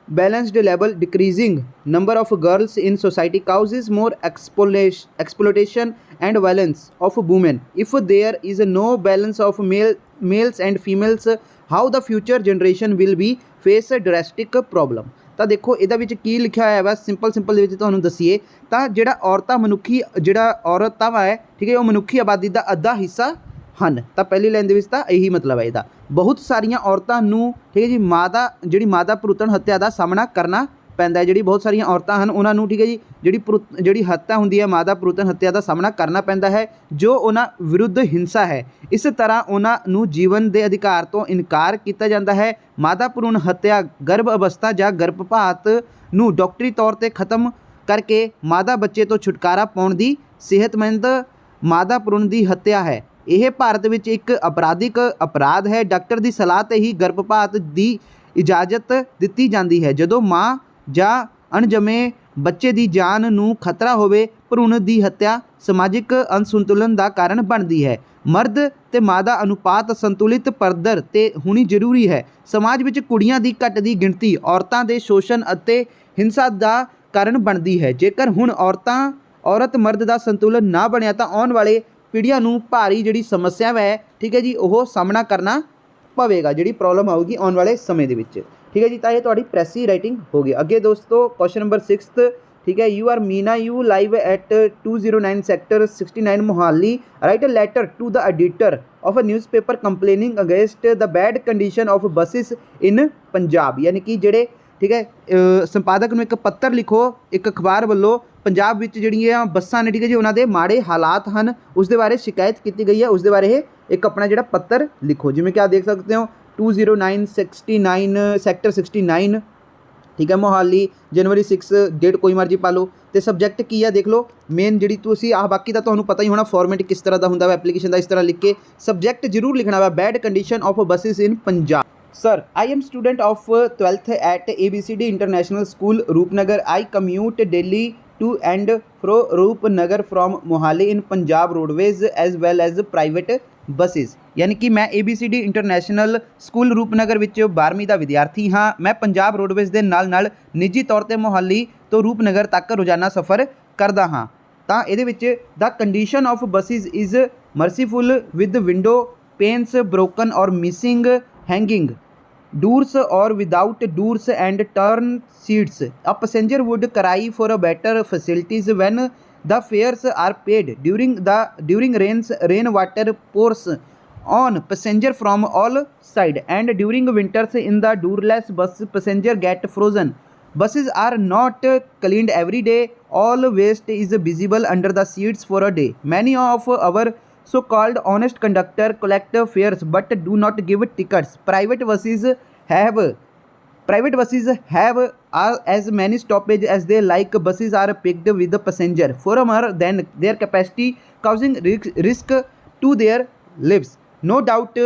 balanced level. Decreasing number of girls in society causes more exploitation and violence of women. If there is no balance of males and females, how the future generation will be face a drastic problem. तो देखो ਇਹਦਾ ਵਿੱਚ ਕੀ ਲਿਖਿਆ ਹੋਇਆ ਵਾ, simple ਦੇ ਵਿੱਚ ਤੁਹਾਨੂੰ ਦਸੀਏ ਤਾਂ ਜਿਹੜਾ ਔਰਤਾਂ ਮਨੁੱਖੀ ਜਿਹੜਾ ਔਰਤਾਂ ਵਾ ਹੈ, ਠੀਕ ਹੈ, ਉਹ ਮਨੁੱਖੀ ਆਬਾਦੀ ਦਾ ਅੱਧਾ ਹਿੱਸਾ ਹਨ। ਤਾਂ ਪਹਿਲੀ ਲਾਈਨ ਦੇ ਵਿੱਚ ਤਾਂ ਇਹੀ ਮਤਲਬ ਹੈ ਇਹਦਾ। ਬਹੁਤ ਸਾਰੀਆਂ ਔਰਤਾਂ ਨੂੰ, ਠੀਕ ਹੈ ਜੀ, ਮਾਦਾ ਭਰੂਣ ਹੱਤਿਆ ਦਾ ਸਾਹਮਣਾ ਕਰਨਾ ਪੈਂਦਾ ਹੈ। ਜਿਹੜੀ ਬਹੁਤ ਸਾਰੀਆਂ ਔਰਤਾਂ ਹਨ ਉਹਨਾਂ ਨੂੰ, ਠੀਕ ਹੈ ਜੀ, ਜਿਹੜੀ ਹੱਤਿਆ ਹੁੰਦੀ ਹੈ, ਮਾਦਾ ਭਰੂਣ ਹੱਤਿਆ ਦਾ ਸਾਹਮਣਾ ਕਰਨਾ ਪੈਂਦਾ ਹੈ, ਜੋ ਉਹਨਾਂ ਵਿਰੁੱਧ ਹਿੰਸਾ ਹੈ। ਇਸ ਤਰ੍ਹਾਂ ਉਹਨਾਂ ਨੂੰ ਜੀਵਨ ਦੇ ਅਧਿਕਾਰ ਤੋਂ ਇਨਕਾਰ ਕੀਤਾ ਜਾਂਦਾ ਹੈ। ਮਾਦਾ ਭਰੂਣ ਹੱਤਿਆ ਗਰਭ ਅਵਸਥਾ ਜਾਂ ਗਰਭਪਾਤ ਨੂੰ ਡਾਕਟਰੀ ਤੌਰ 'ਤੇ ਖਤਮ ਕਰਕੇ ਮਾਦਾ ਬੱਚੇ ਤੋਂ ਛੁਟਕਾਰਾ ਪਾਉਣ ਦੀ ਸਿਹਤਮੰਦ ਮਾਦਾ ਭਰੂਣ ਦੀ ਹੱਤਿਆ ਹੈ। ਇਹ ਭਾਰਤ ਵਿੱਚ ਇੱਕ ਅਪਰਾਧਿਕ ਅਪਰਾਧ ਹੈ। ਡਾਕਟਰ ਦੀ ਸਲਾਹ 'ਤੇ ਹੀ ਗਰਭਪਾਤ ਦੀ ਇਜਾਜ਼ਤ ਦਿੱਤੀ ਜਾਂਦੀ ਹੈ ਜਦੋਂ ਮਾਂ ਜਾਂ ਅਣਜੰਮੇ ਬੱਚੇ ਦੀ ਜਾਨ ਨੂੰ ਖਤਰਾ ਹੋਵੇ। ਭਰੂਣ ਦੀ ਹੱਤਿਆ ਸਮਾਜਿਕ ਅਸੰਤੁਲਨ ਦਾ ਕਾਰਨ ਬਣਦੀ ਹੈ। ਮਰਦ ਤੇ ਮਾਦਾ ਅਨੁਪਾਤ ਸੰਤੁਲਿਤ ਪੱਧਰ 'ਤੇ ਹੋਣੀ ਜ਼ਰੂਰੀ ਹੈ। ਸਮਾਜ ਵਿੱਚ ਕੁੜੀਆਂ ਦੀ ਘਟਦੀ ਗਿਣਤੀ ਔਰਤਾਂ ਦੇ ਸ਼ੋਸ਼ਣ ਅਤੇ ਹਿੰਸਾ ਦਾ ਕਾਰਨ ਬਣਦੀ ਹੈ। ਜੇਕਰ ਹੁਣ ਔਰਤ ਮਰਦ ਦਾ ਸੰਤੁਲਨ ਨਾ ਬਣਿਆ ਤਾਂ ਆਉਣ ਵਾਲੇ ਪੀੜ੍ਹੀਆਂ ਨੂੰ ਭਾਰੀ ਜਿਹੜੀ ਸਮੱਸਿਆ ਹੈ, ਠੀਕ ਹੈ ਜੀ, ਉਹ ਸਾਹਮਣਾ ਕਰਨਾ ਪਵੇਗਾ, ਜਿਹੜੀ ਪ੍ਰੋਬਲਮ ਆਊਗੀ ਆਉਣ ਵਾਲੇ ਸਮੇਂ ਦੇ ਵਿੱਚ। ਠੀਕ ਹੈ ਜੀ, ਤਾਂ ਇਹ ਤੁਹਾਡੀ ਪ੍ਰੈਸੀ ਰਾਈਟਿੰਗ ਹੋ ਗਈ। ਅੱਗੇ ਦੋਸਤੋ ਕੁਐਸਚਨ ਨੰਬਰ 6, ਠੀਕ ਹੈ, you are Meena, you live at 209 sector 69 Mohali, write a letter to the editor of a newspaper complaining against the bad condition of buses in Punjab. ਯਾਨੀ ਕਿ ਜਿਹੜੇ, ਠੀਕ ਹੈ, ਸੰਪਾਦਕ ਨੂੰ ਇੱਕ ਪੱਤਰ ਲਿਖੋ ਇੱਕ ਅਖਬਾਰ ਵੱਲੋਂ ਪੰਜਾਬ ਵਿੱਚ ਜਿਹੜੀਆਂ ਬੱਸਾਂ ਨੇ, ਠੀਕ ਹੈ ਜੀ, ਉਹਨਾਂ ਦੇ ਮਾੜੇ ਹਾਲਾਤ ਹਨ, ਉਸ ਦੇ ਬਾਰੇ ਸ਼ਿਕਾਇਤ ਕੀਤੀ ਗਈ ਹੈ। ਉਸ ਦੇ ਬਾਰੇ ਇੱਕ ਆਪਣਾ ਜਿਹੜਾ ਪੱਤਰ ਲਿਖੋ। ਜਿਵੇਂ ਕਿ ਆਪ ਦੇਖ ਸਕਦੇ ਹੋ 209 69 ਸੈਕਟਰ 69, ठीक है। मोहाली जनवरी 6 डेट कोई मर्जी पा लो। तो सबजैक्ट की है देख लो मेन जी तुम आह बाकी तो तुम्हें पता ही होना फॉर्मेट किस तरह का होंगे एप्लीकेशन का, इस तरह लिख के सबजैक्ट जरूर लिखना वा bad condition of buses in Punjab. Sir I am student of 12th at ABCD international school Rupnagar. I commute daily to and fro Rupnagar from Mohali in Punjab roadways as well as private buses. यानी कि मैं ABCD इंटरनेशनल स्कूल रूपनगर विच 12वीं का विद्यार्थी हाँ। मैं Punjab roadways के नाल नाल निजी तौर पर मोहाली तो रूपनगर तक रोजाना सफ़र करदा हाँ। तो ये the condition of buses is merciful with window panes broken or missing hanging doors or without doors and turn seats. A passenger would cry for a better facilities when the fares are paid. During rainwater pours on passenger from all side, and during winters in the doorless bus passenger get frozen. Buses are not cleaned every day. All waste is visible under the seats for a day. Many of our so-called honest conductor collect fares but do not give tickets. Private buses have as many stoppage as they like. Buses are picked with the passenger for more than their capacity, causing risk to their lives. No doubt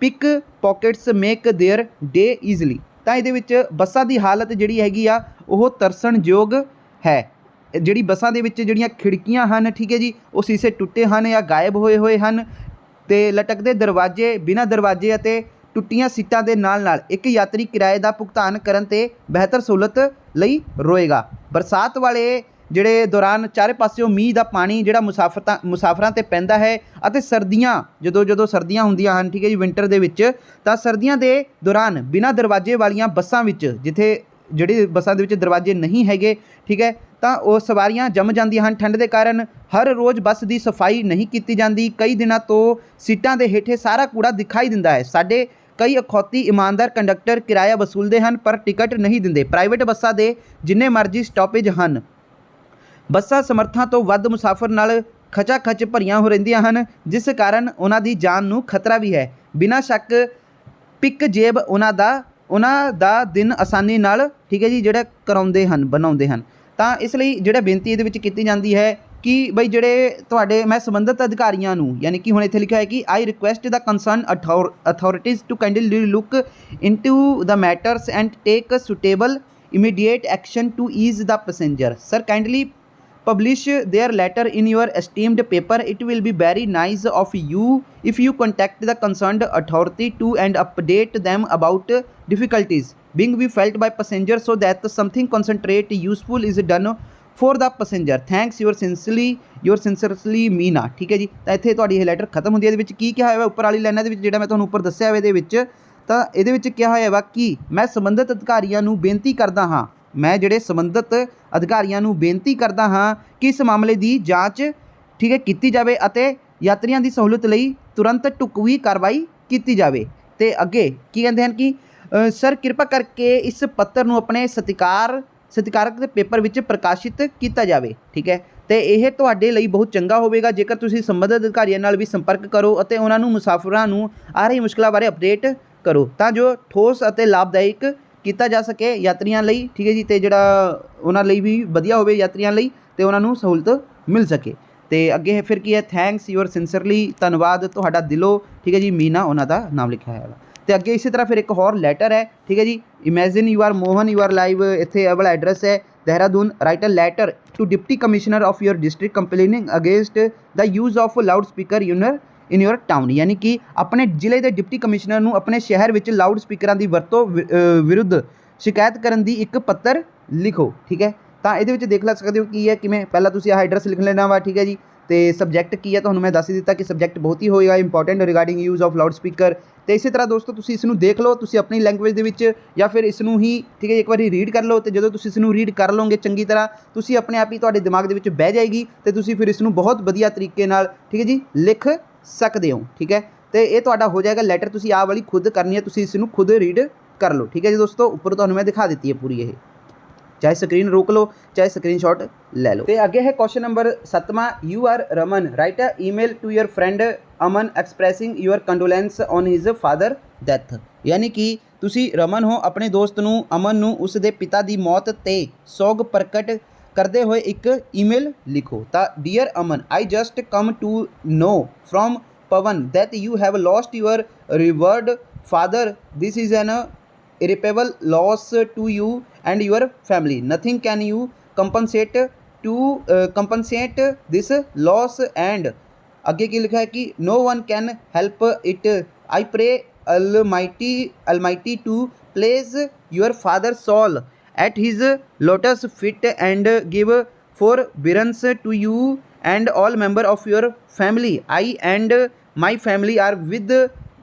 pickpockets make their day easily. ਤਾਂ ਇਹਦੇ ਵਿੱਚ ਬੱਸਾਂ ਦੀ ਹਾਲਤ ਜਿਹੜੀ ਹੈਗੀ ਆ ਉਹ ਤਰਸਣਯੋਗ ਹੈ। ਜਿਹੜੀ ਬੱਸਾਂ ਦੇ ਵਿੱਚ ਜਿਹੜੀਆਂ ਖਿੜਕੀਆਂ ਹਨ ਠੀਕ ਹੈ ਜੀ ਉਹ ਸੀਸੇ ਟੁੱਟੇ ਹਨ ਜਾਂ ਗਾਇਬ ਹੋਏ ਹਨ ਤੇ ਲਟਕਦੇ ਦਰਵਾਜ਼ੇ ਬਿਨਾਂ ਦਰਵਾਜ਼ੇ ਅਤੇ ਟੁੱਟੀਆਂ ਸੀਟਾਂ ਦੇ ਨਾਲ ਇੱਕ ਯਾਤਰੀ ਕਿਰਾਏ ਦਾ ਭੁਗਤਾਨ ਕਰਨ ਤੇ ਬਿਹਤਰ ਸਹੂਲਤ ਲਈ ਰੋਏਗਾ। ਬਰਸਾਤ ਵਾਲੇ ਜਿਹੜੇ ਦੌਰਾਨ ਚਾਰੇ ਪਾਸਿਓਂ ਮੀਂਹ ਦਾ ਪਾਣੀ ਜਿਹੜਾ ਮੁਸਾਫਰਾਂ ਤੇ ਪੈਂਦਾ ਹੈ ਅਤੇ ਸਰਦੀਆਂ ਜਦੋਂ ਸਰਦੀਆਂ ਹੁੰਦੀਆਂ ਹਨ ਠੀਕ ਹੈ ਜੀ ਵਿੰਟਰ ਦੇ ਵਿੱਚ ਤਾਂ ਸਰਦੀਆਂ ਦੇ ਦੌਰਾਨ ਬਿਨਾਂ ਦਰਵਾਜ਼ੇ ਵਾਲੀਆਂ ਬੱਸਾਂ ਵਿੱਚ ਜਿੱਥੇ ਜਿਹੜੀ ਬੱਸਾਂ ਦੇ ਵਿੱਚ ਦਰਵਾਜ਼ੇ ਨਹੀਂ ਹੈਗੇ ਠੀਕ ਹੈ ਤਾਂ ਉਹ ਸਵਾਰੀਆਂ ਜੰਮ ਜਾਂਦੀਆਂ ਹਨ ਠੰਡ ਦੇ ਕਾਰਨ। ਹਰ ਰੋਜ਼ ਬੱਸ ਦੀ ਸਫਾਈ ਨਹੀਂ ਕੀਤੀ ਜਾਂਦੀ। ਕਈ ਦਿਨਾਂ ਤੋਂ ਸੀਟਾਂ ਦੇ ਹੇਠੇ ਸਾਰਾ ਕੂੜਾ ਦਿਖਾਈ ਦਿੰਦਾ ਹੈ। ਸਾਡੇ ਕਈ ਅਖੌਤੀ ਇਮਾਨਦਾਰ ਕੰਡਕਟਰ ਕਿਰਾਇਆ ਵਸੂਲਦੇ ਹਨ ਪਰ ਟਿਕਟ ਨਹੀਂ ਦਿੰਦੇ। ਪ੍ਰਾਈਵੇਟ ਬੱਸਾਂ ਦੇ ਜਿੰਨੇ ਮਰਜ਼ੀ ਸਟਾਪੇਜ ਹਨ। ਬੱਸਾਂ ਸਮਰਥਾਂ ਤੋਂ ਵੱਧ ਮੁਸਾਫਰ ਨਾਲ ਖਚਾਖਚ ਭਰੀਆਂ ਹੋ ਰਹਿੰਦੀਆਂ ਹਨ ਜਿਸ ਕਾਰਨ ਉਹਨਾਂ ਦੀ ਜਾਨ ਨੂੰ ਖਤਰਾ ਵੀ ਹੈ। ਬਿਨਾਂ ਸ਼ੱਕ ਪਿਕ ਜੇਬ ਉਹਨਾਂ ਦਾ ਦਿਨ ਆਸਾਨੀ ਨਾਲ ਠੀਕ ਹੈ ਜੀ ਜਿਹੜਾ ਬਣਾਉਂਦੇ ਹਨ। ਤਾਂ ਇਸ ਲਈ ਜਿਹੜਾ ਬੇਨਤੀ ਇਹਦੇ ਵਿੱਚ ਕੀਤੀ ਜਾਂਦੀ ਹੈ ਕਿ ਬਈ ਜਿਹੜੇ ਤੁਹਾਡੇ ਮੈਂ ਸੰਬੰਧਿਤ ਅਧਿਕਾਰੀਆਂ ਨੂੰ ਯਾਨੀ ਕਿ ਹੁਣ ਇੱਥੇ ਲਿਖਿਆ ਹੈ ਕਿ I request the concern authorities to kindly look into the matters and take suitable immediate action to ease the passenger. Sir, kindly publish their letter in your esteemed paper. It will be very nice of you if you contact the concerned authority to and update them about difficulties being felt by passengers so that something concentrate useful is done for the passenger. Thanks, your sincerely Meena. ठीक है जी। ਤਾਂ ਇੱਥੇ ਤੁਹਾਡੀ ਇਹ letter ਖਤਮ ਹੁੰਦੀ ਹੈ। ਇਹਦੇ ਵਿੱਚ ਕੀ ਕਿਹਾ ਹੋਇਆ ਉੱਪਰ ਵਾਲੀ ਲਾਈਨਾਂ ਦੇ ਵਿੱਚ ਜਿਹੜਾ ਮੈਂ ਤੁਹਾਨੂੰ ਉੱਪਰ ਦੱਸਿਆ ਹੋਇਆ ਇਹਦੇ ਵਿੱਚ ਤਾਂ ਇਹਦੇ ਵਿੱਚ ਕਿਹਾ ਹੋਇਆ ਵਾ ਕਿ ਮੈਂ ਸੰਬੰਧਿਤ ਅਧਿਕਾਰੀਆਂ ਨੂੰ ਬੇਨਤੀ ਕਰਦਾ ਹਾਂ ਕਿ ਇਸ ਮਾਮਲੇ ਦੀ ਜਾਂਚ ਠੀਕ ਹੈ ਕੀਤੀ ਜਾਵੇ ਅਤੇ ਯਾਤਰੀਆਂ ਦੀ ਸਹੂਲਤ ਲਈ ਤੁਰੰਤ ਢੁਕਵੀਂ ਕਾਰਵਾਈ ਕੀਤੀ ਜਾਵੇ। ਤੇ ਅੱਗੇ ਕੀ ਕਹਿੰਦੇ ਹਨ ਕਿ ਸਰ ਕਿਰਪਾ ਕਰਕੇ ਇਸ ਪੱਤਰ ਨੂੰ ਆਪਣੇ ਸਤਿਕਾਰਕ ਦੇ ਪੇਪਰ ਵਿੱਚ ਪ੍ਰਕਾਸ਼ਿਤ ਕੀਤਾ ਜਾਵੇ ਠੀਕ ਹੈ। ਤੇ ਇਹ ਤੁਹਾਡੇ ਲਈ ਬਹੁਤ ਚੰਗਾ ਹੋਵੇਗਾ ਜੇਕਰ ਤੁਸੀਂ ਸੰਬੰਧਿਤ ਅਧਿਕਾਰੀਆਂ ਨਾਲ ਵੀ ਸੰਪਰਕ ਕਰੋ ਅਤੇ ਉਹਨਾਂ ਨੂੰ ਮੁਸਾਫਰਾਂ ਨੂੰ ਆ ਰਹੀ ਮੁਸ਼ਕਲਾਂ ਬਾਰੇ ਅਪਡੇਟ ਕਰੋ ਤਾਂ ਜੋ ਠੋਸ ਅਤੇ ਲਾਭਦਾਇਕ ਕੀਤਾ ਜਾ ਸਕੇ ਯਾਤਰੀਆਂ ਲਈ ਠੀਕ ਹੈ ਜੀ। ਤੇ ਜਿਹੜਾ ਉਹਨਾਂ ਲਈ ਵੀ ਵਧੀਆ ਹੋਵੇ ਯਾਤਰੀਆਂ ਲਈ ਤੇ ਉਹਨਾਂ ਨੂੰ ਸਹੂਲਤ ਮਿਲ ਸਕੇ। ਤੇ ਅੱਗੇ ਫਿਰ ਕੀ ਹੈ ਥੈਂਕਸ ਯੂਅਰ ਸਿੰਸਰਲੀ ਧੰਨਵਾਦ ਤੁਹਾਡਾ ਦਿਲੋਂ ਠੀਕ ਹੈ ਜੀ ਮੀਨਾ ਉਹਨਾਂ ਦਾ ਨਾਮ ਲਿਖਿਆ ਹੋਇਆ ਵਾ। ਤੇ ਅੱਗੇ ਇਸੇ ਤਰ੍ਹਾਂ ਫਿਰ ਇੱਕ ਹੋਰ ਲੈਟਰ ਹੈ ਠੀਕ ਹੈ ਜੀ। Imagine you are Mohan you are live ਇੱਥੇ ਇਹ ਵਾਲਾ ਐਡਰੈਸ ਹੈ Dehradun. Write a letter to deputy commissioner of your district complaining against the use of loudspeaker in your town. ਯਾਨੀ ਕਿ ਆਪਣੇ ਜ਼ਿਲ੍ਹੇ ਦੇ ਡਿਪਟੀ ਕਮਿਸ਼ਨਰ ਨੂੰ ਆਪਣੇ ਸ਼ਹਿਰ ਵਿੱਚ ਲਾਊਡ ਸਪੀਕਰਾਂ ਦੀ ਵਰਤੋਂ ਵਿਰੁੱਧ ਸ਼ਿਕਾਇਤ ਕਰਨ ਦੀ ਇੱਕ ਪੱਤਰ ਲਿਖੋ ਠੀਕ ਹੈ। ਤਾਂ ਇਹਦੇ ਵਿੱਚ ਦੇਖ ਲੈ ਸਕਦੇ ਹੋ ਕੀ ਹੈ ਕਿਵੇਂ ਪਹਿਲਾਂ ਤੁਸੀਂ ਆਹ ਐਡਰੈਸ ਲਿਖ ਲੈਣਾ ਵਾ ਠੀਕ ਹੈ ਜੀ। ਤੇ ਸਬਜੈਕਟ ਕੀ ਹੈ ਤੁਹਾਨੂੰ ਮੈਂ ਦੱਸ ਹੀ ਦਿੱਤਾ ਕਿ ਸਬਜੈਕਟ ਬਹੁਤ ਹੀ ਹੋਏਗਾ important regarding use of loudspeaker. ਤੇ ਇਸੇ ਤਰ੍ਹਾਂ ਦੋਸਤੋ ਤੁਸੀਂ ਇਸ ਨੂੰ ਦੇਖ ਲਓ ਤੁਸੀਂ ਆਪਣੀ ਲੈਂਗੁਏਜ ਦੇ ਵਿੱਚ ਜਾਂ ਫਿਰ ਇਸ ਨੂੰ ਹੀ ਠੀਕ ਹੈ ਇੱਕ ਵਾਰੀ ਰੀਡ ਕਰ ਲਓ। ਤੇ ਜਦੋਂ ਤੁਸੀਂ ਇਸ ਨੂੰ ਰੀਡ ਕਰ ਲਓਗੇ ਚੰਗੀ ਤਰ੍ਹਾਂ ਤੁਸੀਂ ਆਪਣੇ ਆਪ ਹੀ ਤੁਹਾਡੇ ਦਿਮਾਗ ਦੇ ਵਿੱਚ ਬਹਿ ਜਾਏਗੀ ਤੇ ਤੁਸੀਂ ਫਿਰ ਇਸ ਨੂੰ ਬਹੁਤ ਵਧੀਆ ਤਰੀਕੇ ਨਾਲ ਠੀਕ ਹੈ ਜੀ ਲਿਖ ਸਕਦੇ ਹੋ ਠੀਕ ਹੈ। ਤੇ ਇਹ ਤੁਹਾਡਾ ਹੋ ਜਾਏਗਾ ਲੈਟਰ ਤੁਸੀਂ ਆਹ ਵਾਲੀ ਖੁਦ ਕਰਨੀ ਹੈ ਤੁਸੀਂ ਇਸ ਨੂੰ ਖੁਦ ਰੀਡ ਕਰ ਲਓ ਠੀਕ ਹੈ ਜੀ ਦੋਸਤੋ। ਉੱਪਰ ਤੁਹਾਨੂੰ ਮੈਂ ਦਿਖਾ ਦਿੱਤੀ ਹੈ ਪੂਰੀ ਇਹ ਚਾਹੇ ਸਕਰੀਨ रोक लो चाहे स्क्रीनशॉट ले लो। तो आगे है क्वेश्चन नंबर 7वां you are Raman write a email to your friend Aman expressing your condolence on his father death. ਯਾਨੀ ਕਿ ਤੁਸੀਂ ਰਮਨ ਹੋ ਆਪਣੇ ਦੋਸਤ ਨੂੰ ਅਮਨ ਨੂੰ ਉਸ ਦੇ ਪਿਤਾ ਦੀ ਮੌਤ 'ਤੇ ਸੋਗ ਪ੍ਰਗਟ ਕਰਦੇ ਹੋਏ ਇੱਕ ਈਮੇਲ ਲਿਖੋ। ਤਾਂ dear Aman, I just come to know from Pavan that you have lost your revered father. This is an irreparable loss to you and your family. Nothing can you compensate this loss, and आगे की लिखा है कि no one can help it. I pray Almighty to place your father's soul at his lotus feet and give forbearance to you and all member of your family. I and my family are with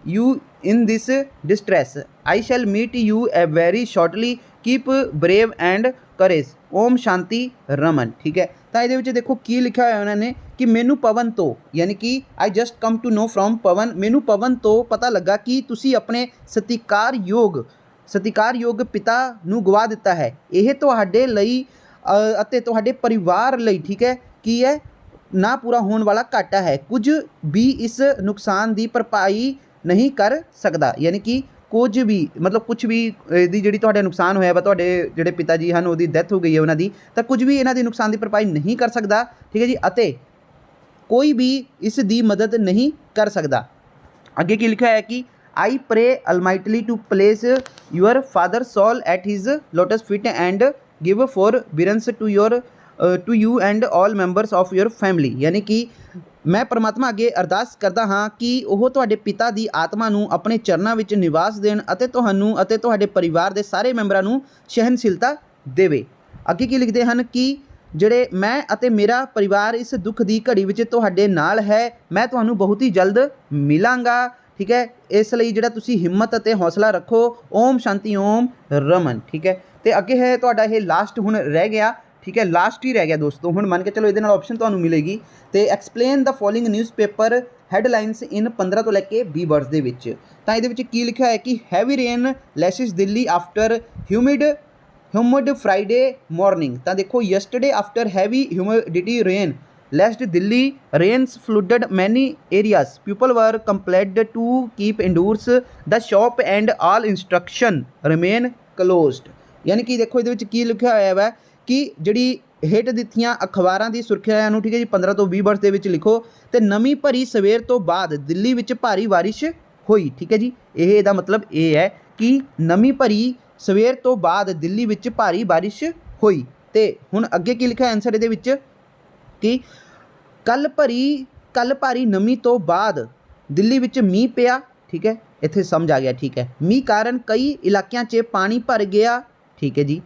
you in this distress. I shall meet you very shortly. Keep brave and courage. Om Shanti Raman. ठीक है, तो ये देखो की लिखा है उन्होंने कि मैनू पवन तो, यानी कि I just come to know from Pawan, मैनू पवन तो पता लगा कि तुसी अपने सत्कारयोग पिता नू गवा दिता है। यह तुहाडे लई ਅਤੇ ਤੁਹਾਡੇ परिवार लई, ठीक है, की है ना पूरा होने वाला घाटा है। कुछ भी इस नुकसान की भरपाई नहीं कर सकता। यानी कि कुछ भी मतलब कुछ भी दी जी तुहाडे नुकसान होया वा, तुहाडे जिहड़े पिता जी हैं उहदी डैथ हो गई है उन्हां दी, तो कुछ भी इन्हां दी नुकसान की भरपाई नहीं कर सकता। ठीक है जी, अते कोई भी इस दी मदद नहीं कर सकता। अगे की लिखा है कि I pray almighty to place your father soul at his lotus feet and give forbearance to you and all members of your family. यानी कि मैं परमात्मा अगे अरदास करता हाँ कि वह तुहाडे पिता की आत्मा नूं अपने चरणों में निवास देण अते तुहानूं अते तुहाडे परिवार के सारे मैंबरां नूं सहनशीलता देवे। अगे की लिखते हैं कि ਜਿਹੜੇ मैं ਅਤੇ मेरा परिवार इस दुख की घड़ी ਵਿੱਚ ਤੁਹਾਡੇ ਨਾਲ है, मैं ਤੁਹਾਨੂੰ बहुत ही जल्द मिलांगा। ठीक है, इसलिए ਜਿਹੜਾ ਤੁਸੀਂ हिम्मत ਅਤੇ हौसला रखो। ओम शांति ओम रमन। ठीक है, तो अगे है ਤੁਹਾਡਾ ਇਹ लास्ट ਹੁਣ रह गया। ठीक है, लास्ट ही रह गया दोस्तों। ਹੁਣ ਮੰਨ ਕੇ ਚਲੋ ਇਹਦੇ ਨਾਲ ਆਪਸ਼ਨ ਤੁਹਾਨੂੰ ਮਿਲੇਗੀ ਤੇ ਐਕਸਪਲੇਨ ਦ ਫੋਲੋਇੰਗ ਨਿਊਜ਼ਪੇਪਰ ਹੈਡਲਾਈਨਸ ਇਨ 15 ਤੋਂ ਲੈ ਕੇ 20 ਵਰਡਸ ਦੇ ਵਿੱਚ। ਤਾਂ ਇਹਦੇ ਵਿੱਚ ਕੀ ਲਿਖਿਆ ਹੈ ਕਿ heavy rain lashes Delhi after humid Friday morning. तो देखो yesterday after heavy humidity rain lashed Delhi rains flooded many areas, people were compelled to keep indoors, the shop and all instruction remain closed. यानी कि देखो ये की लिखा हुआ है कि जी हेठ दित्तियां अखबारां दी सुर्खियां नूं, ठीक है जी, 15 ਤੋਂ 20 वर्ष दे लिखो। तो नवीं भरी सवेर तो बाद दिल्ली विच भारी बारिश हुई। ठीक है जी, ये मतलब ये है कि नवीं भरी सवेर तो बाद दिल्ली विच भारी बारिश हुई। तो हुण अगे की लिखा आंसर ये कि कल भारी नमी तो बाद दिल्ली विच मीह पिया। ठीक है, इत्थे समझ आ गया। ठीक है, मीह कारण कई इलाकों च पानी भर गया। ठीक है जी,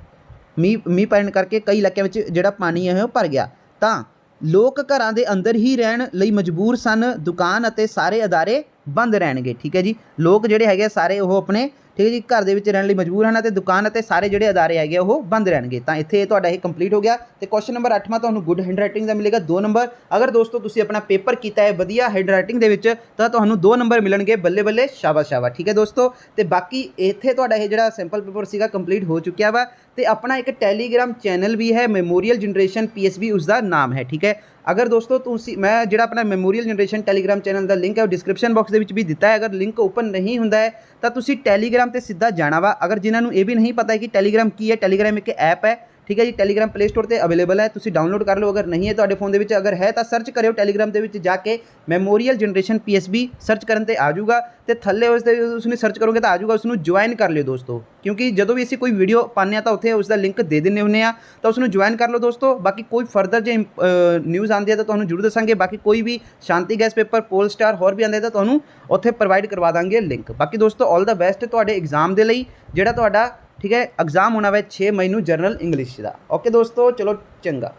मीह पैण करके कई इलाकों में जिहड़ा पानी है वह भर गया। तो लोग घरां दे अंदर ही रहण लई मजबूर सन, दुकान अते सारे अदारे बंद रहणगे। ठीक है जी, लोग जिहड़े हैगे सारे वो अपने, ठीक है जी, घर ਦੇ ਵਿੱਚ ਰਹਿਣ ਲਈ ਮਜਬੂਰ ਹਨ ਅਤੇ ਦੁਕਾਨ ਅਤੇ ਸਾਰੇ ਜਿਹੜੇ ਅਦਾਰੇ ਹੈਗੇ ਉਹ ਬੰਦ ਰਹਿਣਗੇ। ਤਾਂ ਇੱਥੇ ਤੁਹਾਡਾ ਇਹ ਕੰਪਲੀਟ ਹੋ ਗਿਆ। ਤੇ ਕੁਐਸਚਨ ਨੰਬਰ 8ਵਾਂ ਤੁਹਾਨੂੰ ਗੁੱਡ ਹੈਂਡ ਰਾਈਟਿੰਗ ਦਾ ਮਿਲੇਗਾ 2 ਨੰਬਰ। ਅਗਰ ਦੋਸਤੋ ਤੁਸੀਂ ਆਪਣਾ ਪੇਪਰ ਕੀਤਾ ਹੈ ਵਧੀਆ ਹੈਂਡ ਰਾਈਟਿੰਗ ਦੇ ਵਿੱਚ ਤਾਂ ਤੁਹਾਨੂੰ 2 ਨੰਬਰ ਮਿਲਣਗੇ। ਬੱਲੇ ਬੱਲੇ, ਸ਼ਾਬਾਸ਼ ਸ਼ਾਬਾਸ਼। ਠੀਕ ਹੈ ਦੋਸਤੋ, ਤੇ ਬਾਕੀ ਇੱਥੇ ਤੁਹਾਡਾ ਇਹ ਜਿਹੜਾ ਸਿੰਪਲ ਪੇਪਰ ਸੀਗਾ ਕੰਪਲੀਟ ਹੋ ਚੁੱਕਿਆ ਵਾ। ਤੇ ਆਪਣਾ ਇੱਕ ਟੈਲੀਗ੍ਰਾਮ ਚੈਨਲ ਵੀ ਹੈ ਮੈਮੋਰੀਅਲ ਜਨਰੇਸ਼ਨ PSB ਉਸਦਾ ਨਾਮ ਹੈ। ਠੀਕ ਹੈ, अगर दोस्तों तुसी मैं जो अपना मैमोरीअल जनरेशन टैलीग्राम चैनल का लिंक है वो डिस्क्रिप्शन बॉक्स के भी दिता है। अगर लिंक ओपन नहीं होंदा है तो तुसी टैलीग्राम ते सीधा जाना वा। अगर जिन्होंने ये भी नहीं पता है कि टैलीग्राम की है, टैलीग्राम एक ऐप है। ठीक है जी, टैलीग्राम प्ले स्टोर पर अवेलेबल है, तुसी डाउनलोड कर लो। अगर नहीं है तो फोन के अगर है तो सर्च करो टैलीग्राम के जाके मैमोरीअल जनरेशन PSB सर्च करने आ जाऊगा। तो थले उसने सर्च करोगे तो आ जाऊगा, उसको ज्वाइन कर लियो दोस्तों, क्योंकि जो भी असी कोई वीडियो पाने तो उत्थे उसका लिंक दे देने होंगे आ, तो उसको ज्वाइन कर लो दोस्तों। बाकी कोई फर्दर जो न्यूज़ आती है तो तुहानूं जरूर दसांगे। बाकी कोई भी शांति गैस पेपर, पोल स्टार होर भी आते तो तुहानूं उत्थे प्रोवाइड करवा देंगे लिंक। बाकी दोस्तों ऑल द बेस्ट तुहाडे एग्जाम दे लई जिहड़ा तुहाडा, ठीक है, एग्जाम होना वा 6 मई नूं जनरल इंग्लिश का। ओके दोस्तों, चलो चंगा।